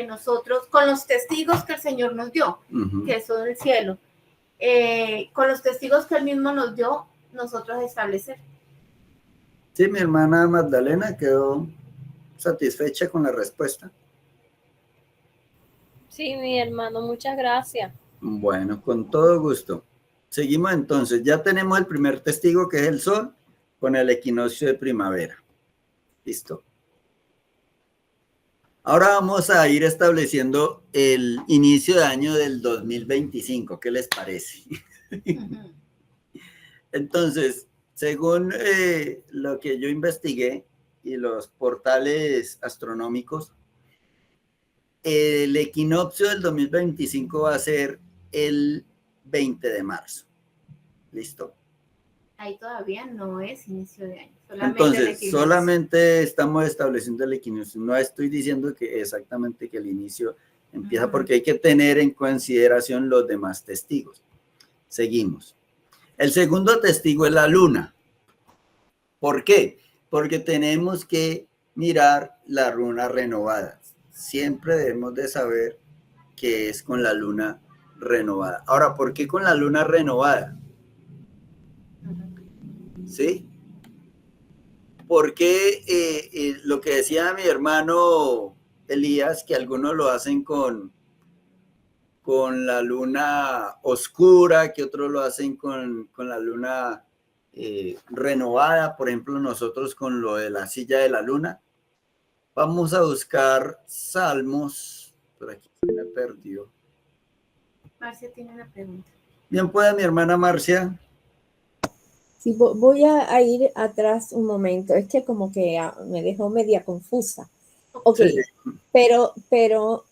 testigos que el Señor nos dio, que son del cielo, con los testigos que Él mismo nos dio, nosotros establecer. Sí, mi hermana Magdalena quedó satisfecha con la respuesta. Sí, mi hermano, muchas gracias. Bueno, con todo gusto. Seguimos entonces. Ya tenemos el primer testigo, que es el sol, con el equinoccio de primavera. Listo. Ahora vamos a ir estableciendo el inicio de año del 2025. ¿Qué les parece? Entonces, según lo que yo investigué y los portales astronómicos, el equinoccio del 2025 va a ser el 20 de marzo. ¿Listo? Ahí todavía no es inicio de año. Entonces, solamente estamos estableciendo el equinoccio. No estoy diciendo que exactamente que el inicio empieza, porque hay que tener en consideración los demás testigos. Seguimos. El segundo testigo es la luna. ¿Por qué? Porque tenemos que mirar la luna renovada. Siempre debemos de saber que es con la luna renovada. Ahora, ¿por qué con la luna renovada? ¿Sí? Porque lo que decía mi hermano Elías, que algunos lo hacen con la luna oscura, que otros lo hacen con la luna renovada, por ejemplo, nosotros con lo de la silla de la luna. Vamos a buscar Salmos. Por aquí se me perdió. Marcia tiene una pregunta. Bien, puede mi hermana Marcia. Sí, voy a ir atrás un momento. Es que como que me dejó media confusa. Ok, sí. Pero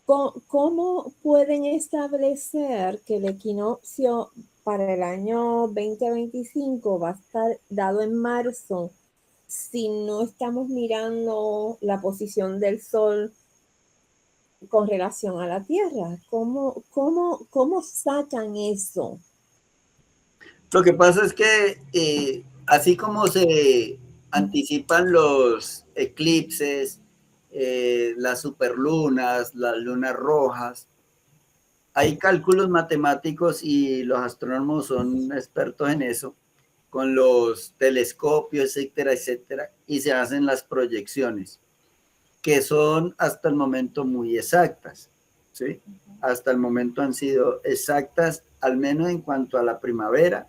¿cómo pueden establecer que el equinoccio para el año 2025 va a estar dado en marzo si no estamos mirando la posición del sol con relación a la Tierra? ¿Cómo sacan eso? Lo que pasa es que así como se anticipan los eclipses, las superlunas, las lunas rojas, hay cálculos matemáticos y los astrónomos son expertos en eso, con los telescopios, etcétera, etcétera, y se hacen las proyecciones. que son hasta el momento muy exactas, ¿sí? Hasta el momento han sido exactas, al menos en cuanto a la primavera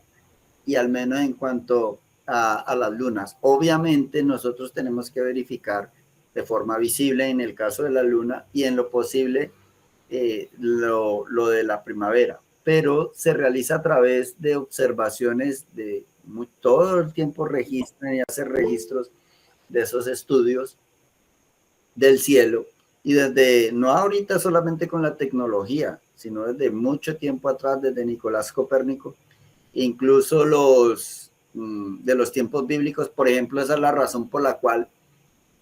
y al menos en cuanto a las lunas. Obviamente nosotros tenemos que verificar de forma visible en el caso de la luna y en lo posible lo de la primavera, pero se realiza a través de observaciones de todo el tiempo registran y hacen registros de esos estudios del cielo y desde, no ahorita solamente con la tecnología, sino desde mucho tiempo atrás, desde Nicolás Copérnico, incluso de los tiempos bíblicos, por ejemplo, esa es la razón por la cual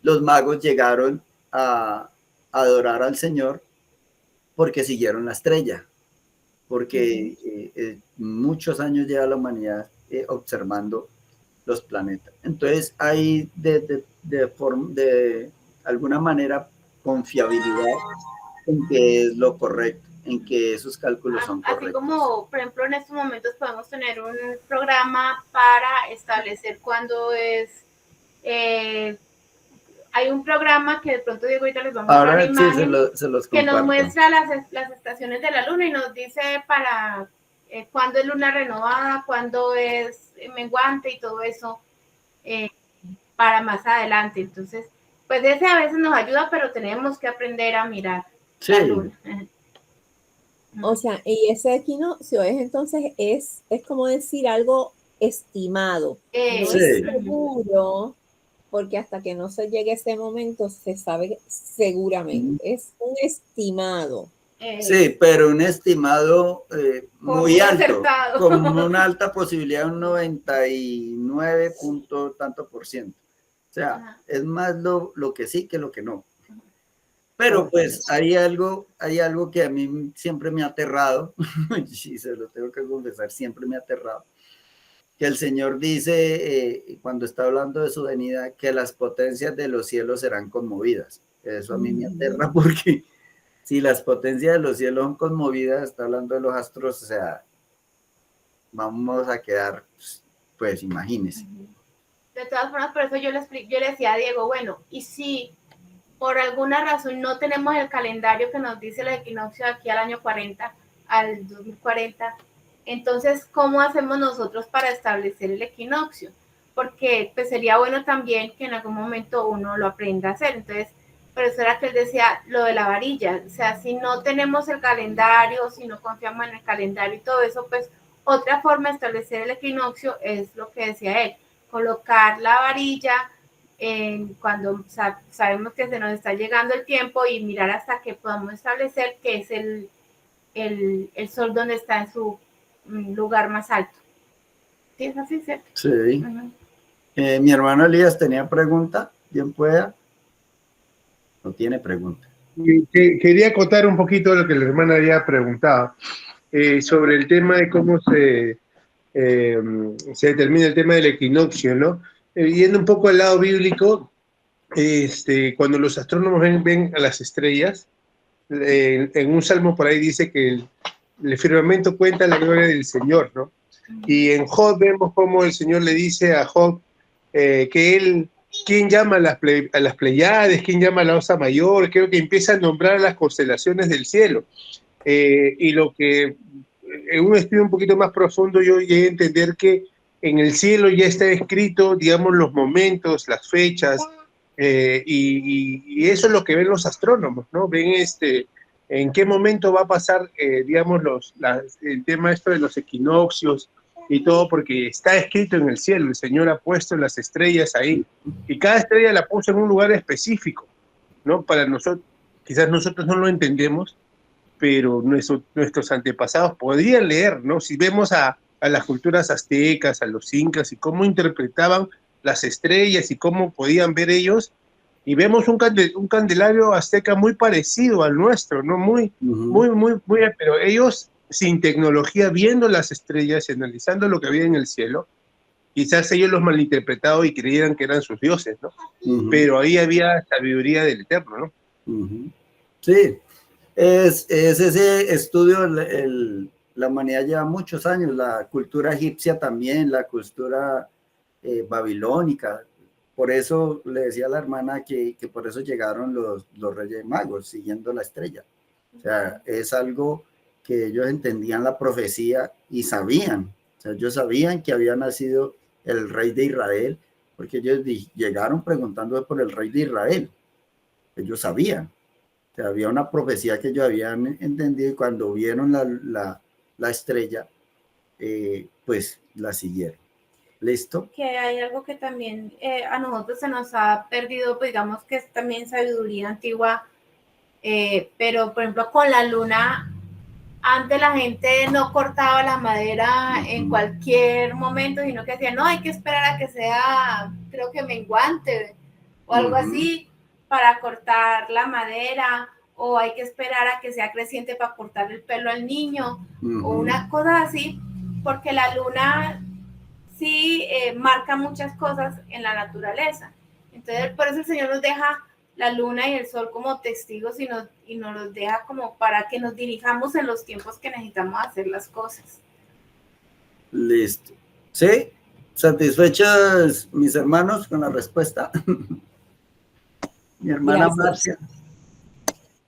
los magos llegaron a adorar al Señor, porque siguieron la estrella, porque muchos años lleva la humanidad observando los planetas. Entonces hay de alguna manera confiabilidad en que es lo correcto, en que esos cálculos son correctos. Así como, por ejemplo, en estos momentos podemos tener un programa para establecer cuándo es... hay un programa que de pronto Diego ahorita les vamos a dar imagen, se los que nos muestra las estaciones de la luna y nos dice para cuándo es luna renovada, cuándo es menguante y todo eso para más adelante. Entonces, pues ese a veces nos ayuda, pero tenemos que aprender a mirar la luna. O sea, y ese equinoccio es entonces, es como decir algo estimado. No es seguro, porque hasta que no se llegue ese momento se sabe seguramente. Es un estimado. Sí, pero un estimado muy alto, acertado. Con una alta posibilidad de un 99 punto tanto por ciento. O sea, es más lo que sí que lo que no. Pero pues hay algo que a mí siempre me ha aterrado, y se lo tengo que confesar, siempre me ha aterrado, que el Señor dice, cuando está hablando de su venida, que las potencias de los cielos serán conmovidas. Eso a mí me aterra porque si las potencias de los cielos son conmovidas, está hablando de los astros, o sea, vamos a quedar, pues imagínense. De todas formas, por eso yo le decía a Diego, bueno, y si por alguna razón no tenemos el calendario que nos dice el equinoccio de aquí al año 40, al 2040, entonces, ¿cómo hacemos nosotros para establecer el equinoccio? Porque pues sería bueno también que en algún momento uno lo aprenda a hacer. Entonces, por eso era que él decía lo de la varilla. O sea, si no tenemos el calendario, si no confiamos en el calendario y todo eso, pues otra forma de establecer el equinoccio es lo que decía él, colocar la varilla cuando sabemos que se nos está llegando el tiempo y mirar hasta que podamos establecer que es el sol donde está en su lugar más alto. ¿Sí es así, cierto? Sí. Mi hermano Elías tenía pregunta. ¿Quién pueda? No tiene pregunta. Quería acotar un poquito lo que la hermana había preguntado sobre el tema de cómo se determina el tema del equinoccio, ¿no? Yendo un poco al lado bíblico, cuando los astrónomos ven a las estrellas, en un salmo por ahí dice que el firmamento cuenta la gloria del Señor, ¿no? Y en Job vemos cómo el Señor le dice a Job que él, ¿quién llama a las Pleiades? ¿Quién llama a la Osa Mayor? Creo que empieza a nombrar las constelaciones del cielo. Y lo que, en un estudio un poquito más profundo, yo llegué a entender que en el cielo ya está escrito, digamos, los momentos, las fechas, y eso es lo que ven los astrónomos, ¿no? Ven en qué momento va a pasar, digamos, el tema esto de los equinoccios y todo, porque está escrito en el cielo, el Señor ha puesto las estrellas ahí, y cada estrella la puso en un lugar específico, ¿no? Para nosotros, quizás nosotros no lo entendemos, pero nuestros antepasados podrían leer, ¿no? Si vemos a las culturas aztecas, a los incas, y cómo interpretaban las estrellas y cómo podían ver ellos, y vemos un candelario azteca muy parecido al nuestro, ¿no? Muy, pero ellos sin tecnología, viendo las estrellas y analizando lo que había en el cielo, quizás ellos los malinterpretaban y creyeran que eran sus dioses, ¿no? Pero ahí había sabiduría del Eterno, ¿no? Sí, es ese estudio, la humanidad lleva muchos años, la cultura egipcia también, la cultura babilónica, por eso le decía a la hermana que por eso llegaron los Reyes Magos, siguiendo la estrella. O sea, es algo que ellos entendían la profecía y sabían. O sea, ellos sabían que había nacido el rey de Israel, porque ellos llegaron preguntando por el rey de Israel. Ellos sabían. O sea, había una profecía que ellos habían entendido y cuando vieron la estrella, pues la siguieron. ¿Listo? Que hay algo que también a nosotros se nos ha perdido, pues digamos que es también sabiduría antigua, pero por ejemplo con la luna, antes la gente no cortaba la madera en cualquier momento, sino que decía, no, hay que esperar a que sea, creo que menguante o algo así para cortar la madera, o hay que esperar a que sea creciente para cortar el pelo al niño, o una cosa así, porque la luna sí marca muchas cosas en la naturaleza. Entonces, por eso el Señor nos deja la luna y el sol como testigos y nos los deja como para que nos dirijamos en los tiempos que necesitamos hacer las cosas. Listo. ¿Sí? ¿Satisfechos mis hermanos con la respuesta? Mi hermana Marcia.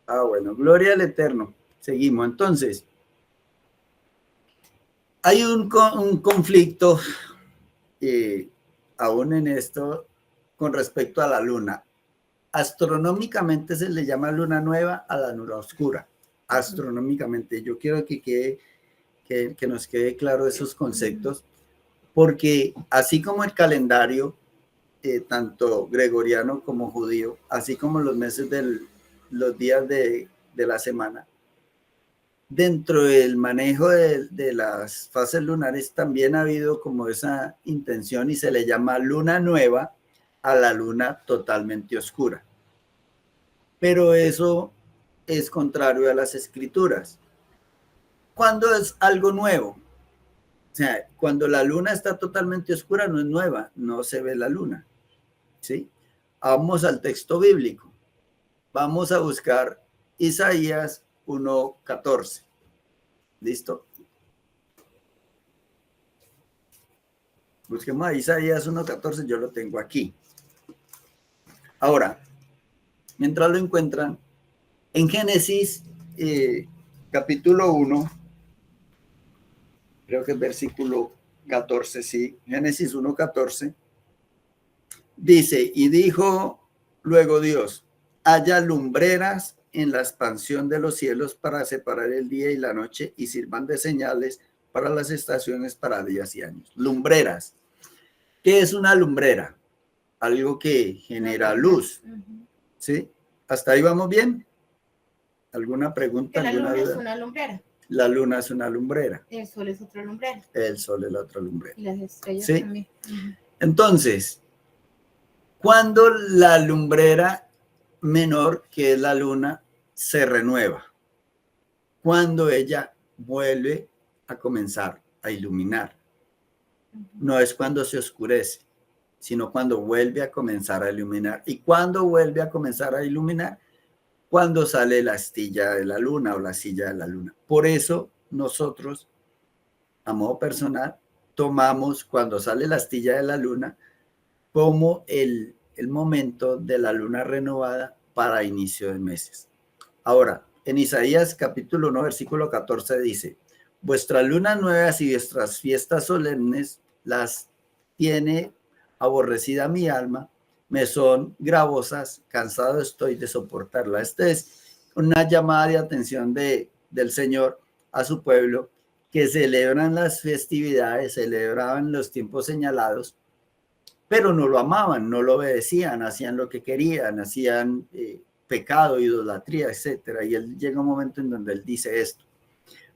Ah, bueno, gloria al Eterno. Seguimos. Entonces, hay un conflicto aún en esto con respecto a la luna. Astronómicamente se le llama luna nueva a la luna oscura. Astronómicamente. Yo quiero que nos quede claro esos conceptos, porque así como el calendario, tanto gregoriano como judío, así como los meses los días de la semana, dentro del manejo de las fases lunares también ha habido como esa intención y se le llama luna nueva a la luna totalmente oscura. Pero eso es contrario a las escrituras. ¿Cuándo es algo nuevo? O sea, cuando la luna está totalmente oscura no es nueva, no se ve la luna. ¿Sí? Vamos al texto bíblico. Vamos a buscar Isaías 1:14. ¿Listo? Busquemos a Isaías 1:14, yo lo tengo aquí. Ahora, mientras lo encuentran, en Génesis capítulo 1, creo que es versículo 14, sí, Génesis 1:14, dice, y dijo luego Dios, haya lumbreras en la expansión de los cielos para separar el día y la noche y sirvan de señales para las estaciones, para días y años. Lumbreras. ¿Qué es una lumbrera? Algo que genera luz. ¿Sí? ¿Hasta ahí vamos bien? ¿Alguna pregunta? La luna es una lumbrera. La luna es una lumbrera. El sol es otra lumbrera. El sol es la otra lumbrera. Y las estrellas ¿sí? también. Entonces, cuando la lumbrera menor, que es la luna, se renueva, cuando ella vuelve a comenzar a iluminar. No es cuando se oscurece, sino cuando vuelve a comenzar a iluminar. ¿Y cuando vuelve a comenzar a iluminar? Cuando sale la astilla de la luna o la silla de la luna. Por eso nosotros, a modo personal, tomamos cuando sale la astilla de la luna como el momento de la luna renovada para inicio de meses. Ahora, en Isaías capítulo 1, versículo 14 dice, vuestras lunas nuevas y vuestras fiestas solemnes las tiene aborrecida mi alma, me son gravosas, cansado estoy de soportarla. Esta es una llamada de atención del Señor a su pueblo, que celebran las festividades, celebraban los tiempos señalados, pero no lo amaban, no lo obedecían, hacían lo que querían, hacían pecado, idolatría, etcétera. Y él llega un momento en donde él dice esto.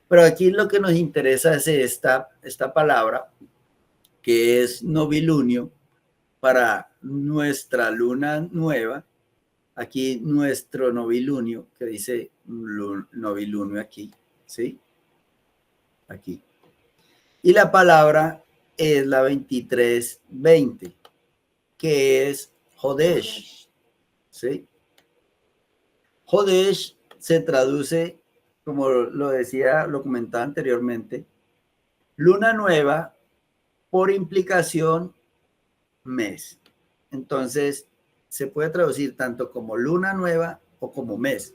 Pero aquí lo que nos interesa es esta palabra, que es novilunio, para nuestra luna nueva. Aquí nuestro novilunio, que dice novilunio aquí, ¿sí? Aquí. Y la palabra es la 23:20, que es Jodesh, ¿sí? Jodesh se traduce, como lo comentaba anteriormente, luna nueva, por implicación, mes. Entonces, se puede traducir tanto como luna nueva o como mes,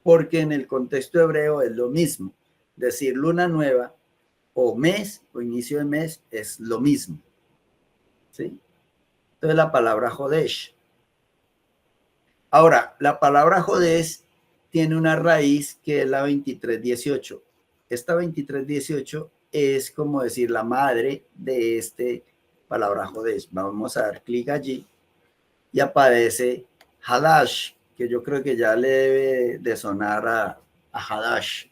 porque en el contexto hebreo es lo mismo. Decir luna nueva o mes o inicio de mes es lo mismo. ¿Sí? Entonces, la palabra Jodesh. Ahora, la palabra Jodesh tiene una raíz que es la 2318. Esta 2318 es como decir la madre de este palabra Jodesh. Vamos a dar clic allí y aparece Hadash, que yo creo que ya le debe de sonar a Hadash,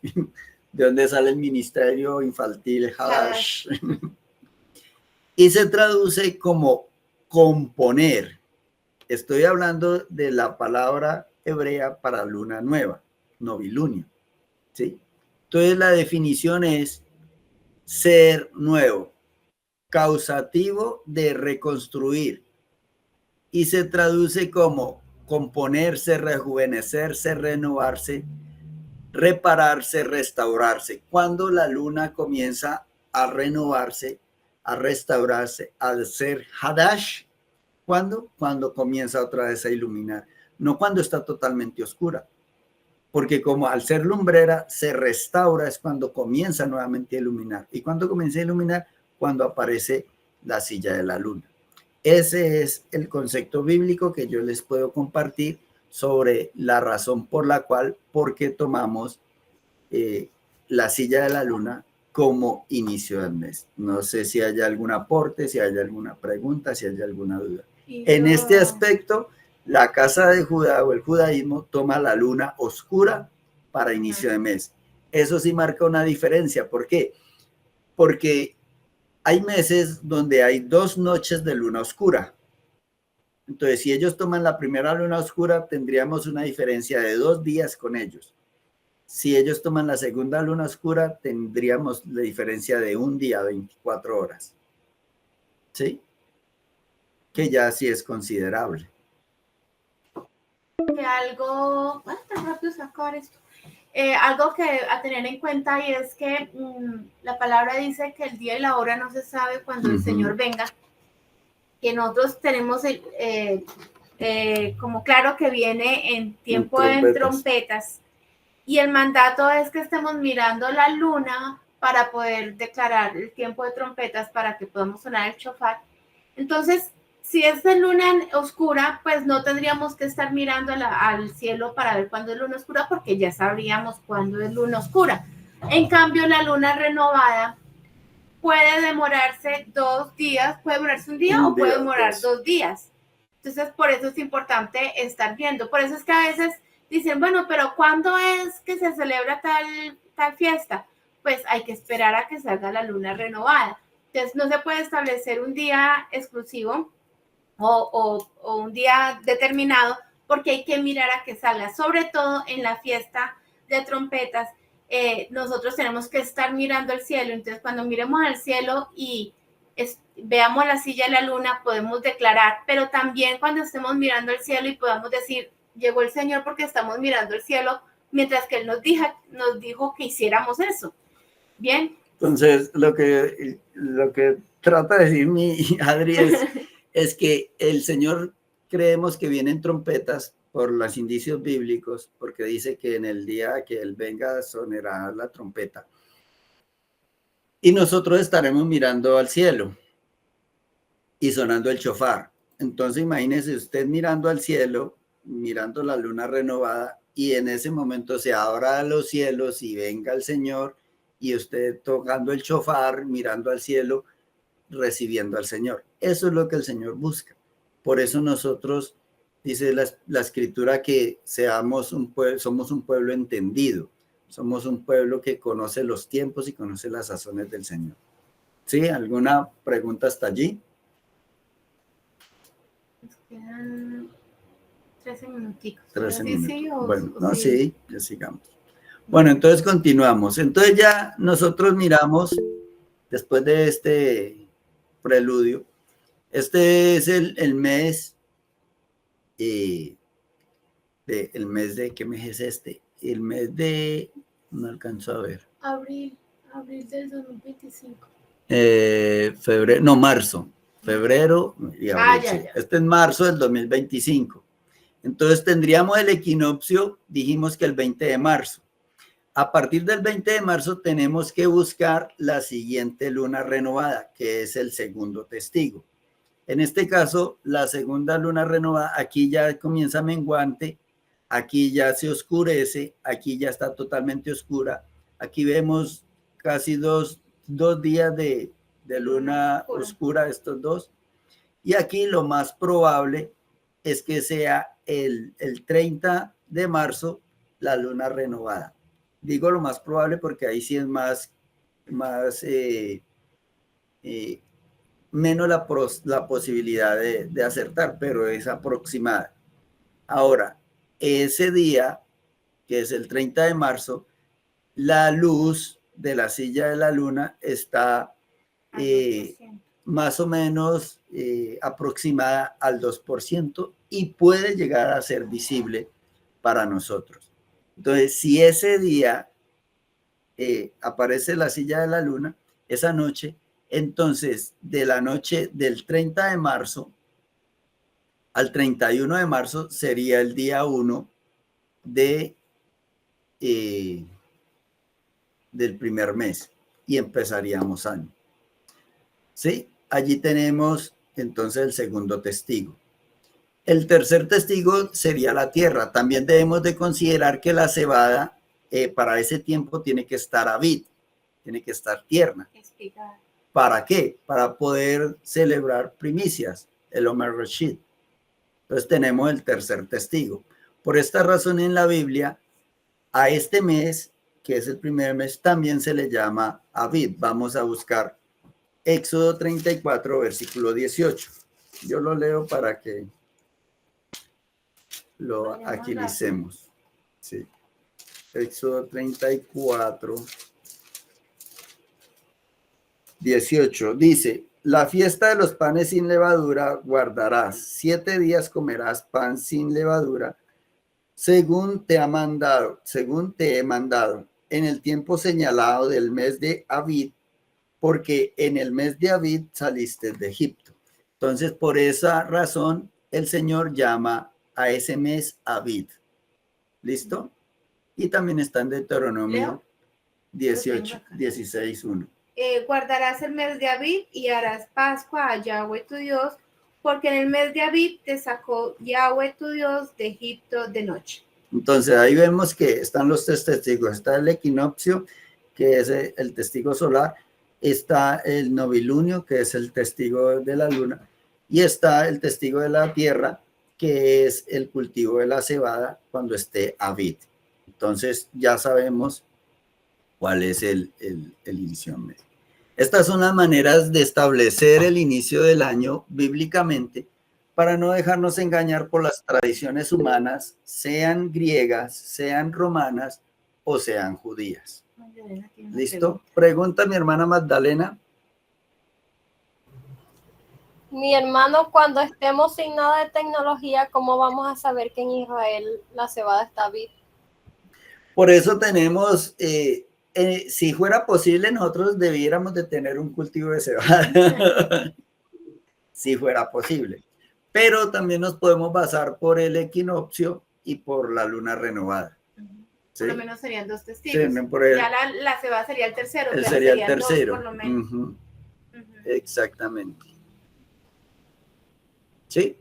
de donde sale el ministerio infantil Hadash. Y se traduce como componer. Estoy hablando de la palabra hebrea para luna nueva, novilunio, ¿sí? Entonces la definición es ser nuevo, causativo de reconstruir, y se traduce como componerse, rejuvenecerse, renovarse, repararse, restaurarse. Cuando la luna comienza a renovarse, a restaurarse, a ser Hadash, ¿cuándo? Cuando comienza otra vez a iluminar, no cuando está totalmente oscura, porque como al ser lumbrera se restaura, es cuando comienza nuevamente a iluminar. ¿Y cuando comienza a iluminar? Cuando aparece la silla de la luna. Ese es el concepto bíblico que yo les puedo compartir sobre la razón por la cual, por qué tomamos la silla de la luna como inicio del mes. No sé si hay algún aporte, si hay alguna pregunta, si hay alguna duda. En este aspecto, la casa de Judá o el judaísmo toma la luna oscura para inicio de mes. Eso sí marca una diferencia. ¿Por qué? Porque hay meses donde hay 2 noches de luna oscura. Entonces, si ellos toman la primera luna oscura, tendríamos una diferencia de 2 días con ellos. Si ellos toman la segunda luna oscura, tendríamos la diferencia de 1 día, 24 horas. ¿Sí? Que ya sí es considerable. Algo, tan rápido sacar esto. Algo que a tener en cuenta y es que la palabra dice que el día y la hora no se sabe cuando el Señor venga, que nosotros tenemos como claro que viene en tiempo de trompetas, y el mandato es que estemos mirando la luna para poder declarar el tiempo de trompetas para que podamos sonar el shofar. Entonces, si es de luna oscura, pues no tendríamos que estar mirando al cielo para ver cuándo es luna oscura, porque ya sabríamos cuándo es luna oscura. En cambio, la luna renovada puede demorarse 2 días, puede demorarse un día o puede demorar 2 días. Entonces, por eso es importante estar viendo. Por eso es que a veces dicen, bueno, pero ¿cuándo es que se celebra tal fiesta? Pues hay que esperar a que salga la luna renovada. Entonces, no se puede establecer un día exclusivo o un día determinado, porque hay que mirar a que salga, sobre todo en la fiesta de trompetas. Nosotros tenemos que estar mirando el cielo. Entonces, cuando miremos al cielo y veamos la silla de la luna, podemos declarar, pero también cuando estemos mirando el cielo y podamos decir, llegó el Señor porque estamos mirando el cielo, mientras que Él nos dijo que hiciéramos eso. Bien. Entonces, lo que trata de decir mi Adri es que el Señor creemos que vienen trompetas por los indicios bíblicos, porque dice que en el día que Él venga sonará la trompeta. Y nosotros estaremos mirando al cielo y sonando el shofar. Entonces imagínese usted mirando al cielo, mirando la luna renovada, y en ese momento se abra los cielos y venga el Señor, y usted tocando el shofar, mirando al cielo, recibiendo al Señor. Eso es lo que el Señor busca. Por eso nosotros, dice la escritura, que somos un pueblo entendido. Somos un pueblo que conoce los tiempos y conoce las sazones del Señor. ¿Sí? ¿Alguna pregunta hasta allí? Nos quedan 13 minuticos. 13 minutos. Sí, bueno, no, sí, ya sigamos. Bueno, entonces continuamos. Entonces ya nosotros miramos, después de este preludio, este es el mes, ¿qué mes es este? El mes de, no alcanzo a ver. Abril del 2025. Febrero, no, marzo. febrero y abril. Ya. Este es marzo del 2025. Entonces tendríamos el equinoccio, dijimos que el 20 de marzo. A partir del 20 de marzo tenemos que buscar la siguiente luna renovada, que es el segundo testigo. En este caso, la segunda luna renovada, aquí ya comienza menguante, aquí ya se oscurece, aquí ya está totalmente oscura. Aquí vemos casi dos días de luna oscura, estos dos. Y aquí lo más probable es que sea el 30 de marzo la luna renovada. Digo lo más probable porque ahí sí es menos la posibilidad de acertar, pero es aproximada. Ahora, ese día, que es el 30 de marzo, la luz de la silla de la luna está más o menos aproximada al 2% y puede llegar a ser visible para nosotros. Entonces, si ese día aparece la silla de la luna, esa noche, entonces de la noche del 30 de marzo al 31 de marzo sería el día 1 del primer mes y empezaríamos año. ¿Sí? Allí tenemos entonces el segundo testigo. El tercer testigo sería la tierra. También debemos de considerar que la cebada para ese tiempo tiene que estar avid, tiene que estar tierna. ¿Para qué? Para poder celebrar primicias, el Omer Reshit. Entonces tenemos el tercer testigo. Por esta razón en la Biblia, a este mes, que es el primer mes, también se le llama Aviv. Vamos a buscar Éxodo 34, versículo 18. Yo lo leo para que lo agilicemos. Sí. Éxodo 34, 18. Dice, la fiesta de los panes sin levadura guardarás. 7 días comerás pan sin levadura, según te he mandado, en el tiempo señalado del mes de Aviv, porque en el mes de Aviv saliste de Egipto. Entonces, por esa razón, el Señor llama a ese mes Aviv. ¿Listo? Y también está en Deuteronomio 16:1. Guardarás el mes de Aviv y harás Pascua a Yahweh tu Dios, porque en el mes de Aviv te sacó Yahweh tu Dios de Egipto de noche. Entonces ahí vemos que están los 3 testigos. Está el equinoccio, que es el testigo solar. Está el novilunio, que es el testigo de la luna. Y está el testigo de la tierra, que es el cultivo de la cebada cuando esté Aviv. Entonces ya sabemos cuál es el inicio del mes. Estas son las maneras de establecer el inicio del año bíblicamente para no dejarnos engañar por las tradiciones humanas, sean griegas, sean romanas o sean judías. ¿Listo? Pregunta mi hermana Magdalena. Mi hermano, cuando estemos sin nada de tecnología, ¿cómo vamos a saber que en Israel la cebada está viva? Por eso tenemos, si fuera posible, nosotros debiéramos de tener un cultivo de cebada, si fuera posible. Pero también nos podemos basar por el equinoccio y por la luna renovada. ¿Sí? Por lo menos serían 2 testigos. Sí, ya la cebada sería el tercero. Él sería el tercero. 2 por lo menos. Exactamente. ¿Sí?